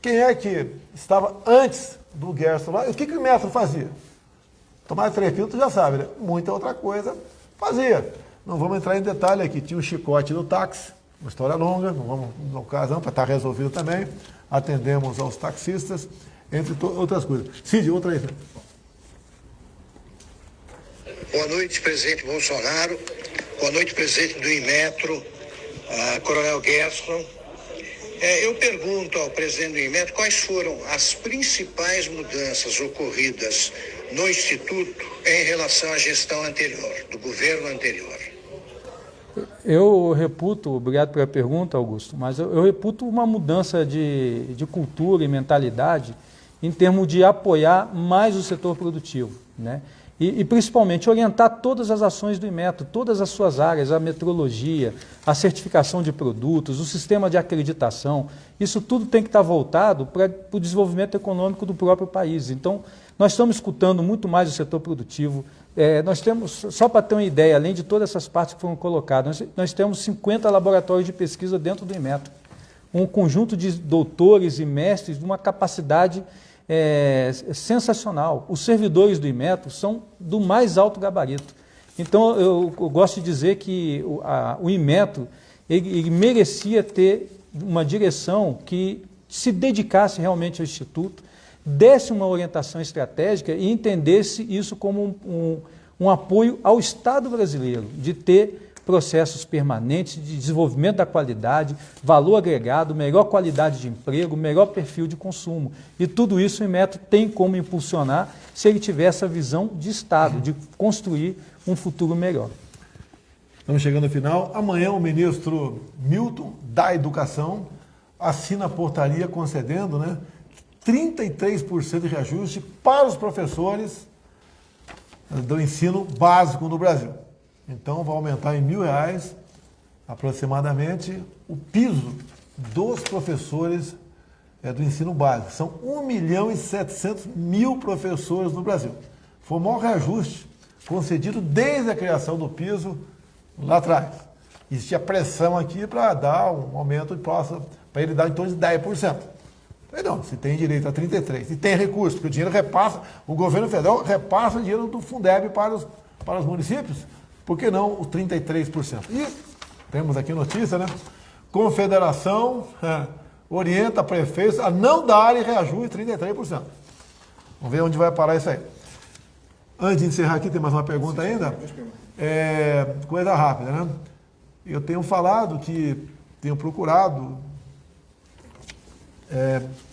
Quem é que estava antes do Gerson lá? E o que o Inmetro fazia? Tomar 3 pilos, tu já sabe, né? Muita outra coisa fazia. Não vamos entrar em detalhe aqui. Tinha o chicote do táxi, uma história longa, não vamos na ocasião, para estar resolvido também. Atendemos aos taxistas, entre outras coisas. Cid, outra aí. Boa noite, presidente Bolsonaro. Boa noite, presidente do Inmetro, Coronel Gerson. Eu pergunto ao presidente do Inmetro quais foram as principais mudanças ocorridas no Instituto em relação à gestão anterior, do governo anterior. Eu reputo, obrigado pela pergunta, Augusto, mas eu reputo uma mudança de cultura e mentalidade em termos de apoiar mais o setor produtivo, né? E principalmente orientar todas as ações do Inmetro, todas as suas áreas, a metrologia, a certificação de produtos, o sistema de acreditação, isso tudo tem que estar voltado para o desenvolvimento econômico do próprio país. Então, nós estamos escutando muito mais o setor produtivo. Nós temos, só para ter uma ideia, além de todas essas partes que foram colocadas, nós temos 50 laboratórios de pesquisa dentro do Inmetro. Um conjunto de doutores e mestres de uma capacidade sensacional. Os servidores do Inmetro são do mais alto gabarito. Então, eu gosto de dizer que o Inmetro ele merecia ter uma direção que se dedicasse realmente ao Instituto, desse uma orientação estratégica e entendesse isso como um apoio ao Estado brasileiro, de ter processos permanentes de desenvolvimento da qualidade, valor agregado, melhor qualidade de emprego, melhor perfil de consumo. E tudo isso o Inmetro tem como impulsionar se ele tiver essa visão de Estado, de construir um futuro melhor. Estamos chegando ao final. Amanhã o ministro Milton, da Educação, assina a portaria concedendo, né, 33% de reajuste para os professores do ensino básico no Brasil. Então, vai aumentar em R$1.000, aproximadamente, o piso dos professores do ensino básico. São 1.700.000 professores no Brasil. Foi o maior reajuste concedido desde a criação do piso lá atrás. Existia pressão aqui para dar um aumento de para ele dar em torno de 10%. Não, se tem direito a 33%, se tem recurso, porque o dinheiro repassa, o governo federal repassa o dinheiro do Fundeb para os municípios, por que não os 33%? E temos aqui notícia, né? Confederação orienta prefeitos a não darem reajuste de 33%. Vamos ver onde vai parar isso aí. Antes de encerrar aqui, tem mais uma pergunta ainda? Coisa rápida, né? Eu tenho falado que tenho procurado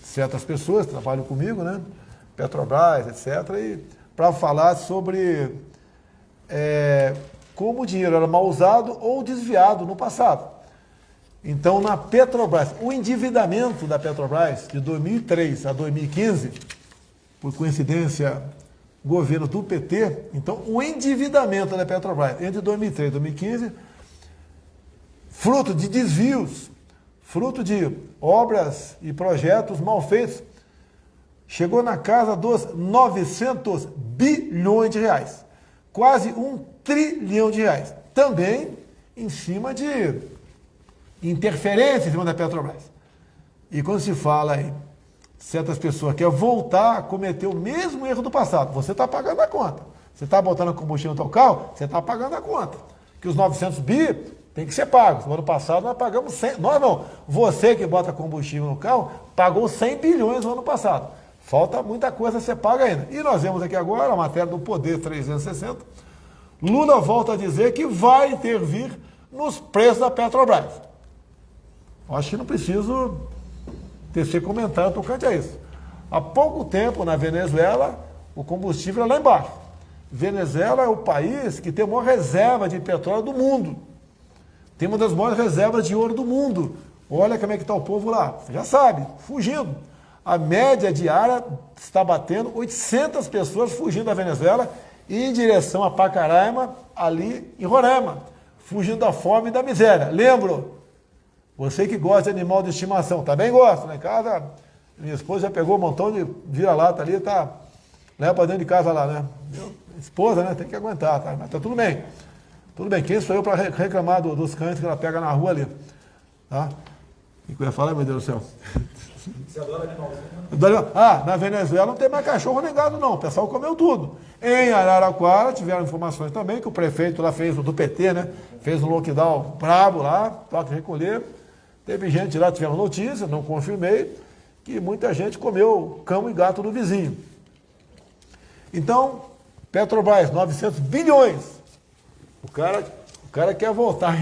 certas pessoas que trabalham comigo, né? Petrobras, etc., e para falar sobre como o dinheiro era mal usado ou desviado no passado. Então, na Petrobras, o endividamento da Petrobras de 2003 a 2015, por coincidência, governo do PT, então o endividamento da Petrobras entre 2003 e 2015, fruto de desvios, fruto de obras e projetos mal feitos, chegou na casa dos 900 bilhões de reais, quase R$1 trilhão. Também em cima de interferência em cima da Petrobras. E quando se fala em certas pessoas querem voltar a cometer o mesmo erro do passado, você está pagando a conta. Você está botando combustível no teu carro, você está pagando a conta. Que os 900 bi tem que ser pagos. No ano passado nós pagamos 100, nós não, você que bota combustível no carro, pagou 100 bilhões no ano passado. Falta muita coisa a ser paga ainda. E nós vemos aqui agora a matéria do Poder 360. Lula volta a dizer que vai intervir nos preços da Petrobras. Acho que não preciso tecer comentário tocante a isso. Há pouco tempo, na Venezuela, o combustível é lá embaixo. Venezuela é o país que tem a maior reserva de petróleo do mundo. Tem uma das maiores reservas de ouro do mundo. Olha como é que está o povo lá. Você já sabe, fugindo. A média diária está batendo 800 pessoas fugindo da Venezuela em direção a Pacaraima, ali em Roraima, fugindo da fome e da miséria. Lembro, você que gosta de animal de estimação, também gosta, lá em casa, minha esposa já pegou um montão de vira-lata ali, tá, leva para dentro de casa lá, né? Esposa, né, tem que aguentar, tá? Mas tá tudo bem. Tudo bem, quem sou eu para reclamar dos cães que ela pega na rua ali? Tá? O que eu ia falar, meu Deus do céu? Você adora animalzinho? Na Venezuela não tem mais cachorro nem gado, não. O pessoal comeu tudo. Em Araraquara tiveram informações também que o prefeito lá fez, do PT, né? Fez um lockdown brabo lá, toque de recolher. Teve gente lá, tivemos notícia, não confirmei, que muita gente comeu cão e gato do vizinho. Então, Petrobras, 900 bilhões. O cara quer voltar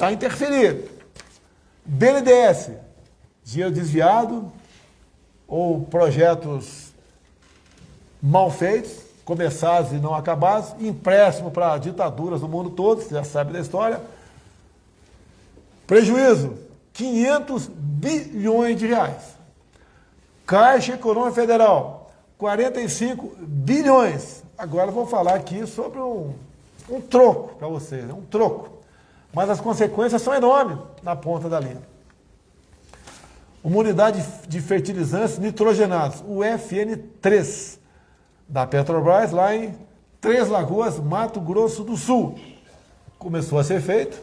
a interferir. BNDES, dinheiro desviado ou projetos mal feitos, começados e não acabados, empréstimo para ditaduras no mundo todo, você já sabe da história. Prejuízo, 500 bilhões de reais. Caixa Econômica Federal, 45 bilhões. Agora vou falar aqui sobre um troco para vocês, um troco. Mas as consequências são enormes na ponta da linha. Uma unidade de fertilizantes nitrogenados, o FN3, da Petrobras, lá em Três Lagoas, Mato Grosso do Sul. Começou a ser feito,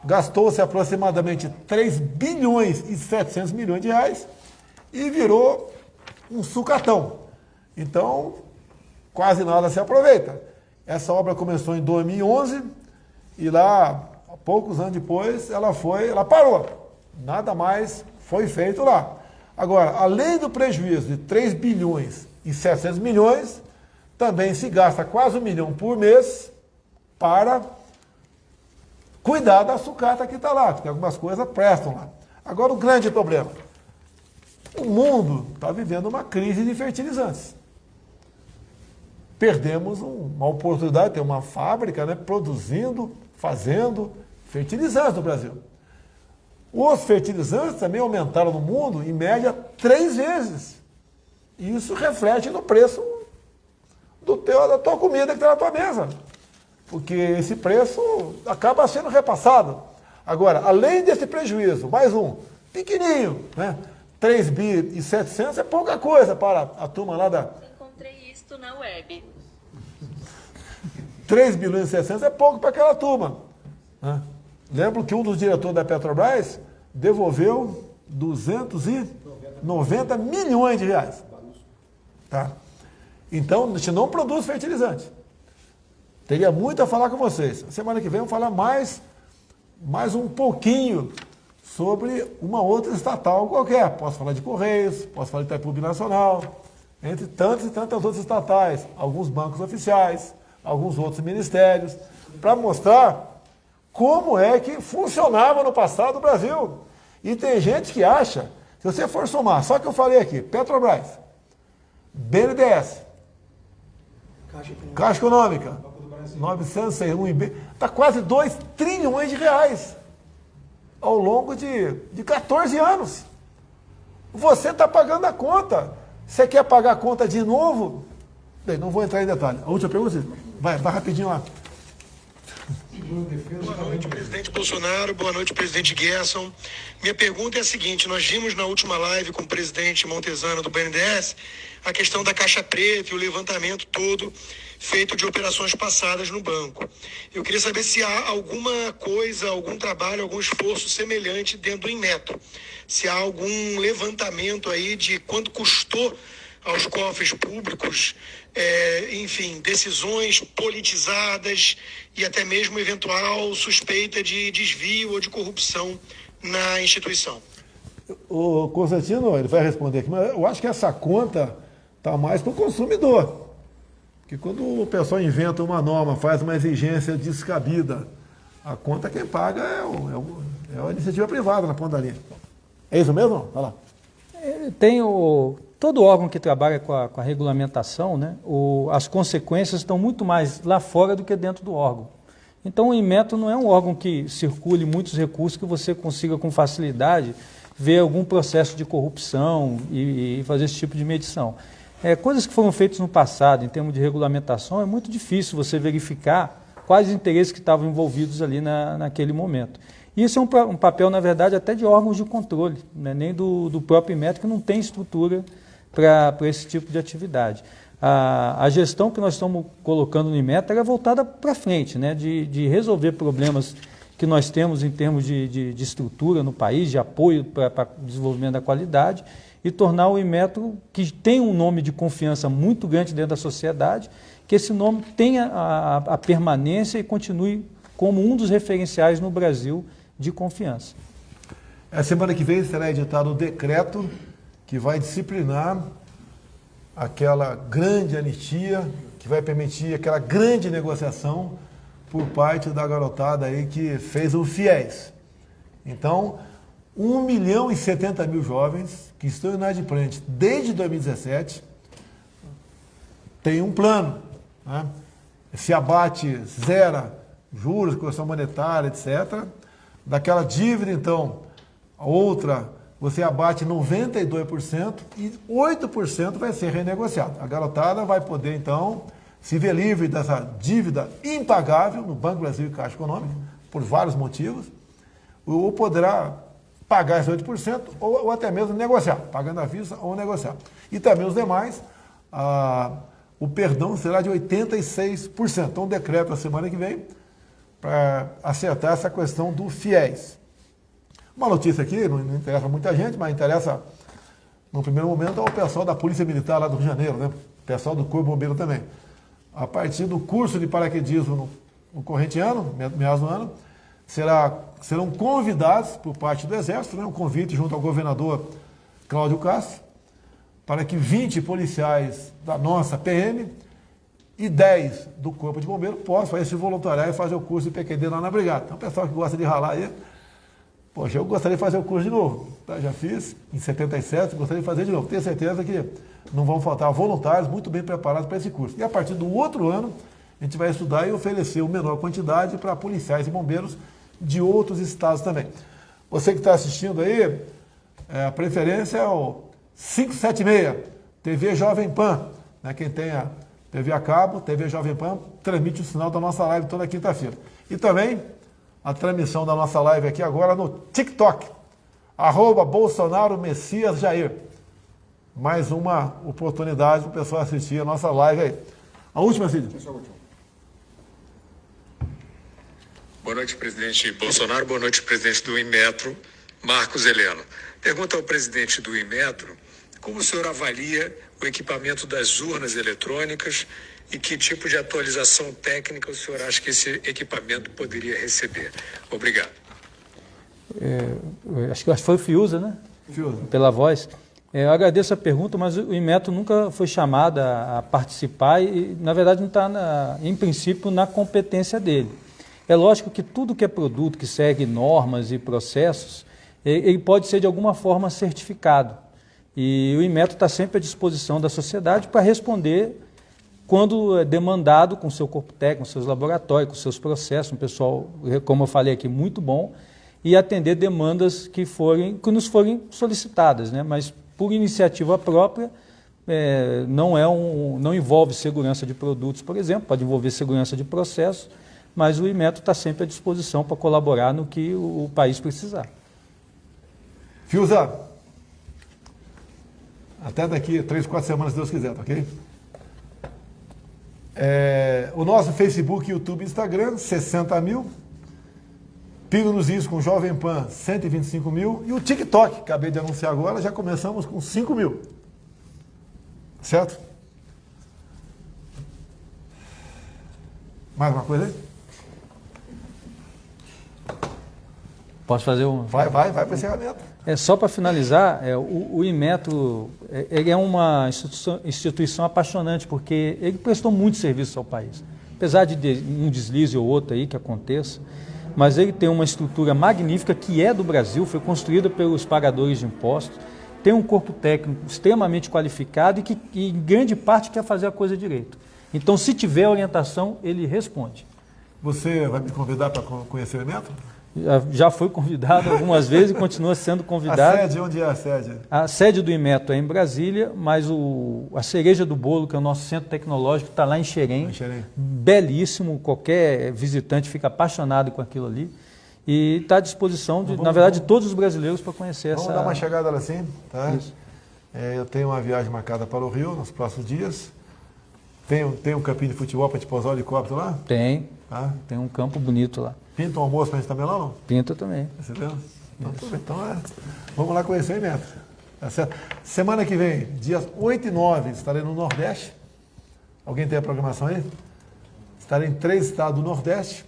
gastou-se aproximadamente 3 bilhões e 700 milhões de reais e virou um sucatão. Então, quase nada se aproveita. Essa obra começou em 2011 e lá, poucos anos depois, ela parou. Nada mais foi feito lá. Agora, além do prejuízo de 3 bilhões e 700 milhões, também se gasta quase 1 milhão por mês para cuidar da sucata que está lá, porque algumas coisas prestam lá. Agora, o grande problema. O mundo está vivendo uma crise de fertilizantes. Perdemos uma oportunidade de ter uma fábrica, né, produzindo, fazendo fertilizantes no Brasil. Os fertilizantes também aumentaram no mundo, em média, 3 vezes. E isso reflete no preço da tua comida que está na tua mesa. Porque esse preço acaba sendo repassado. Agora, além desse prejuízo, mais um, pequenininho, né? 3 bi e 700 é pouca coisa para a turma lá da... Encontrei isto na web. 3 bilhões e 700 é pouco para aquela turma. Né? Lembro que um dos diretores da Petrobras devolveu 290 milhões de reais. Tá? Então, a gente não produz fertilizante. Teria muito a falar com vocês. Semana que vem vamos falar mais um pouquinho sobre uma outra estatal qualquer. Posso falar de Correios, posso falar de Itaipu Binacional, entre tantas e tantas outras estatais, alguns bancos oficiais, alguns outros ministérios, para mostrar como é que funcionava no passado o Brasil. E tem gente que acha, se você for somar, só que eu falei aqui, Petrobras, BNDES, Caixa Econômica, 961 IB, está quase 2 trilhões de reais ao longo de 14 anos. Você está pagando a conta. Você quer pagar a conta de novo? Bem, não vou entrar em detalhe. A última pergunta, vai rapidinho lá. Boa noite, presidente Bolsonaro. Boa noite, presidente Gerson. Minha pergunta é a seguinte: nós vimos na última live com o presidente Montezano do BNDES a questão da caixa preta e o levantamento todo feito de operações passadas no banco. Eu queria saber se há alguma coisa, algum trabalho, algum esforço semelhante dentro do Inmetro. Se há algum levantamento aí de quanto custou aos cofres públicos, enfim, decisões politizadas e até mesmo eventual suspeita de desvio ou de corrupção na instituição. O Constantino, ele vai responder aqui, mas eu acho que essa conta está mais para o consumidor. Porque quando o pessoal inventa uma norma, faz uma exigência descabida, a conta quem paga é a iniciativa privada na ponta da linha. É isso mesmo? Vai lá. Todo órgão que trabalha com a regulamentação, né, as consequências estão muito mais lá fora do que dentro do órgão. Então o Inmetro não é um órgão que circule muitos recursos que você consiga com facilidade ver algum processo de corrupção e fazer esse tipo de medição. Coisas que foram feitas no passado, em termos de regulamentação, é muito difícil você verificar quais os interesses que estavam envolvidos ali naquele momento. Isso é um papel, na verdade, até de órgãos de controle, né? Nem do próprio Inmetro, que não tem estrutura para esse tipo de atividade. A gestão que nós estamos colocando no Inmetro é voltada para frente, né? De resolver problemas que nós temos em termos de estrutura no país, de apoio para o desenvolvimento da qualidade, e tornar o Inmetro, que tem um nome de confiança muito grande dentro da sociedade, que esse nome tenha a permanência e continue como um dos referenciais no Brasil de confiança. A semana que vem será editado um decreto que vai disciplinar aquela grande anistia, que vai permitir aquela grande negociação por parte da garotada aí que fez o FIES. Então, 1.070.000 jovens que estão inadimplentes desde 2017 têm um plano, né? Se abate, zera juros, correção monetária, etc. Daquela dívida, então, a outra, você abate 92% e 8% vai ser renegociado. A garotada vai poder, então, se ver livre dessa dívida impagável no Banco Brasil e Caixa Econômica, por vários motivos, ou poderá pagar esses 8% ou até mesmo negociar, pagando à vista ou negociar. E também os demais, o perdão será de 86%. Então, decreto na semana que vem para acertar essa questão do FIES. Uma notícia aqui, não interessa muita gente, mas interessa, no primeiro momento, ao pessoal da Polícia Militar lá do Rio de Janeiro, né? O pessoal do Corpo Bombeiro também. A partir do curso de paraquedismo no corrente ano, meados do ano, serão convidados por parte do Exército, né, um convite junto ao governador Cláudio Castro, para que 20 policiais da nossa PM e 10 do Corpo de Bombeiros possam fazer esse voluntariado e fazer o curso de PQD lá na Brigada. Então, o pessoal que gosta de ralar aí, poxa, eu gostaria de fazer o curso de novo. Tá? Já fiz em 77, gostaria de fazer de novo. Tenho certeza que não vão faltar voluntários muito bem preparados para esse curso. E a partir do outro ano, a gente vai estudar e oferecer uma menor quantidade para policiais e bombeiros de outros estados também. Você que está assistindo aí, a preferência é o 576, TV Jovem Pan. Né? Quem tem a TV a cabo, TV Jovem Pan, transmite o sinal da nossa live toda quinta-feira. E também a transmissão da nossa live aqui agora no TikTok, @Bolsonaro Messias Jair. Mais uma oportunidade para o pessoal assistir a nossa live aí. A última, Cid. Boa noite, presidente Bolsonaro. Boa noite, presidente do Inmetro, Marcos Heleno. Pergunta ao presidente do Inmetro como o senhor avalia o equipamento das urnas eletrônicas e que tipo de atualização técnica o senhor acha que esse equipamento poderia receber. Obrigado. Acho que foi o Fiuza, né? Fiuza. Pela voz. Eu agradeço a pergunta, mas o Inmetro nunca foi chamado a participar e, na verdade, não está, em princípio, na competência dele. É lógico que tudo que é produto, que segue normas e processos, ele pode ser, de alguma forma, certificado. E o Inmetro está sempre à disposição da sociedade para responder quando é demandado, com seu corpo técnico, com seus laboratórios, com seus processos, um pessoal, como eu falei aqui, muito bom, e atender demandas que nos forem solicitadas, né? Mas por iniciativa própria, não envolve segurança de produtos, por exemplo, pode envolver segurança de processos, mas o Inmetro está sempre à disposição para colaborar no que o país precisar. Fiuza, até daqui 3, 4 semanas, se Deus quiser, tá ok? O nosso Facebook, YouTube e Instagram, 60 mil. Pingo nos Is com Jovem Pan, 125 mil. E o TikTok, acabei de anunciar agora, já começamos com 5 mil. Certo? Mais uma coisa aí? Posso fazer um... Vai para o encerramento. Só para finalizar, o Inmetro ele é uma instituição apaixonante, porque ele prestou muito serviço ao país. Apesar de um deslize ou outro aí que aconteça, mas ele tem uma estrutura magnífica que é do Brasil, foi construída pelos pagadores de impostos, tem um corpo técnico extremamente qualificado e que, em grande parte, quer fazer a coisa direito. Então, se tiver orientação, ele responde. Você vai me convidar para conhecer o Inmetro? Já foi convidado algumas vezes e continua sendo convidado. A sede, onde é a sede? A sede do Inmetro é em Brasília, mas a cereja do bolo, que é o nosso centro tecnológico, está lá em Xerém. Belíssimo, qualquer visitante fica apaixonado com aquilo ali. E está à disposição, na verdade, de todos os brasileiros para conhecer essa... Vamos dar uma chegada lá assim, tá? Isso. Eu tenho uma viagem marcada para o Rio nos próximos dias. Tem um campinho de futebol para te pousar o helicóptero lá? Tem. Tá? Tem um campo bonito lá. Pinta um almoço para a gente também lá, não? Pinta também. Você vê? Então, vamos lá conhecer o Inmetro. Tá certo? Semana que vem, dias 8 e 9, estarei no Nordeste. Alguém tem a programação aí? Estarei em 3 estados do Nordeste.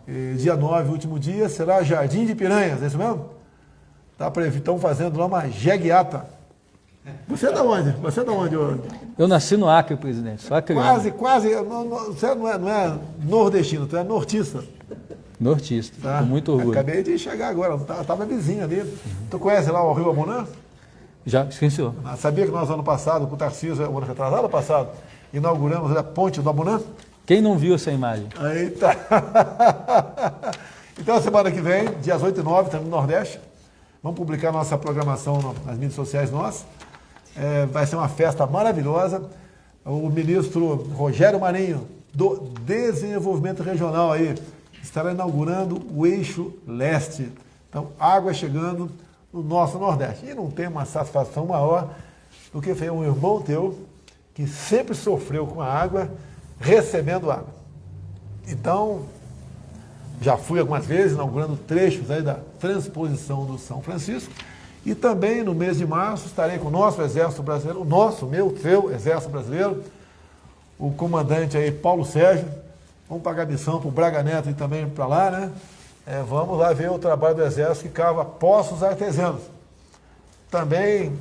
E dia 9, último dia, será Jardim de Piranhas, é isso mesmo? Estão fazendo lá uma jeguiata. Você é da onde? Eu nasci no Acre, presidente. Só criança. Quase. Você não é nordestino, tu é nortista. Nortista, Tá? com muito orgulho. Acabei de chegar agora, estava vizinho ali. Tu conhece lá o Rio Abunã? Já, sim, senhor. Sabia que nós, ano passado, com o Tarcísio, ano retrasado passado, inauguramos a ponte do Abunã? Quem não viu essa imagem? Eita! Então, semana que vem, dias 8 e 9, estamos no Nordeste. Vamos publicar nossa programação nas mídias sociais nossas. Vai ser uma festa maravilhosa. O ministro Rogério Marinho, do Desenvolvimento Regional aí, estará inaugurando o Eixo Leste. Então, água chegando no nosso Nordeste. E não tem uma satisfação maior do que ver um irmão teu que sempre sofreu com a água, recebendo água. Então, já fui algumas vezes inaugurando trechos aí da transposição do São Francisco. E também no mês de março estarei com o nosso Exército Brasileiro, seu Exército Brasileiro, o comandante aí, Paulo Sérgio. Vamos pagar missão para o Braga Neto e também para lá, né? vamos lá ver o trabalho do Exército que cava poços artesianos. Também...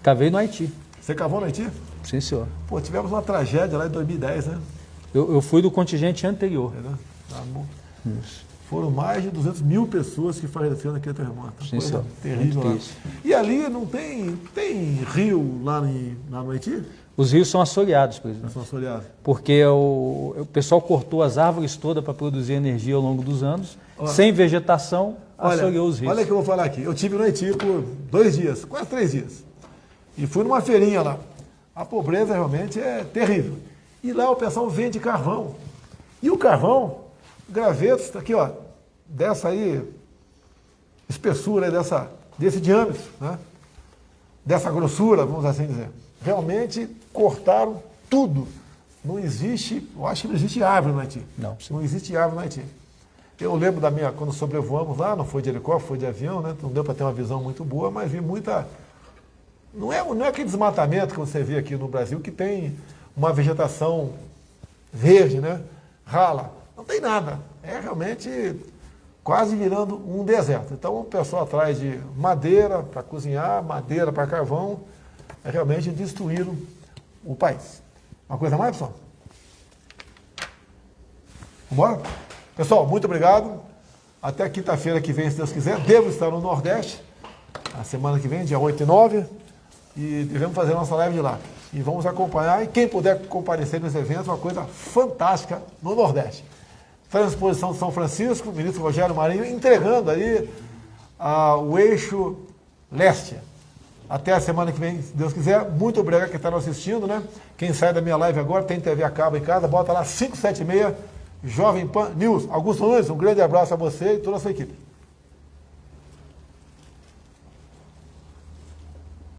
Cavei no Haiti. Você cavou no Haiti? Sim, senhor. Pô, tivemos uma tragédia lá em 2010, né? Eu fui do contingente anterior. Isso. Foram mais de 200 mil pessoas que faleceram naquele terremoto. Sim, coisa senhor. terrível lá. Muito E ali não tem rio lá no Haiti? Os rios são assoreados, presidente. São assoreados. Porque o pessoal cortou as árvores todas para produzir energia ao longo dos anos. Sem vegetação, assoreou os rios. Olha o que eu vou falar aqui. Eu estive no Haiti por 2 dias, quase 3 dias. E fui numa feirinha lá. A pobreza realmente é terrível. E lá o pessoal vende carvão. E o carvão, gravetos, aqui ó, dessa aí, espessura, desse diâmetro, né? Dessa grossura, vamos assim dizer. Realmente cortaram tudo. Não existe, eu acho que não existe árvore no Haiti. Não existe árvore no Haiti. Eu lembro quando sobrevoamos lá, não foi de helicóptero, foi de avião, né? Não deu para ter uma visão muito boa, mas vi muita... Não é aquele desmatamento que você vê aqui no Brasil, que tem uma vegetação verde, né? Rala. Não tem nada. É realmente quase virando um deserto. Então o pessoal atrás de madeira para cozinhar, madeira para carvão, realmente destruíram o país. Uma coisa mais, pessoal? Vamos embora? Pessoal, muito obrigado. Até quinta-feira que vem, se Deus quiser. Devo estar no Nordeste, a semana que vem, dia 8 e 9. E devemos fazer a nossa live de lá. E vamos acompanhar. E quem puder comparecer nos eventos, uma coisa fantástica no Nordeste. Transposição de São Francisco, ministro Rogério Marinho, entregando aí o eixo leste. Até a semana que vem, se Deus quiser. Muito obrigado a quem está nos assistindo, né? Quem sai da minha live agora, tem TV a cabo em casa, bota lá 576 Jovem Pan News. Augusto Nunes, um grande abraço a você e toda a sua equipe.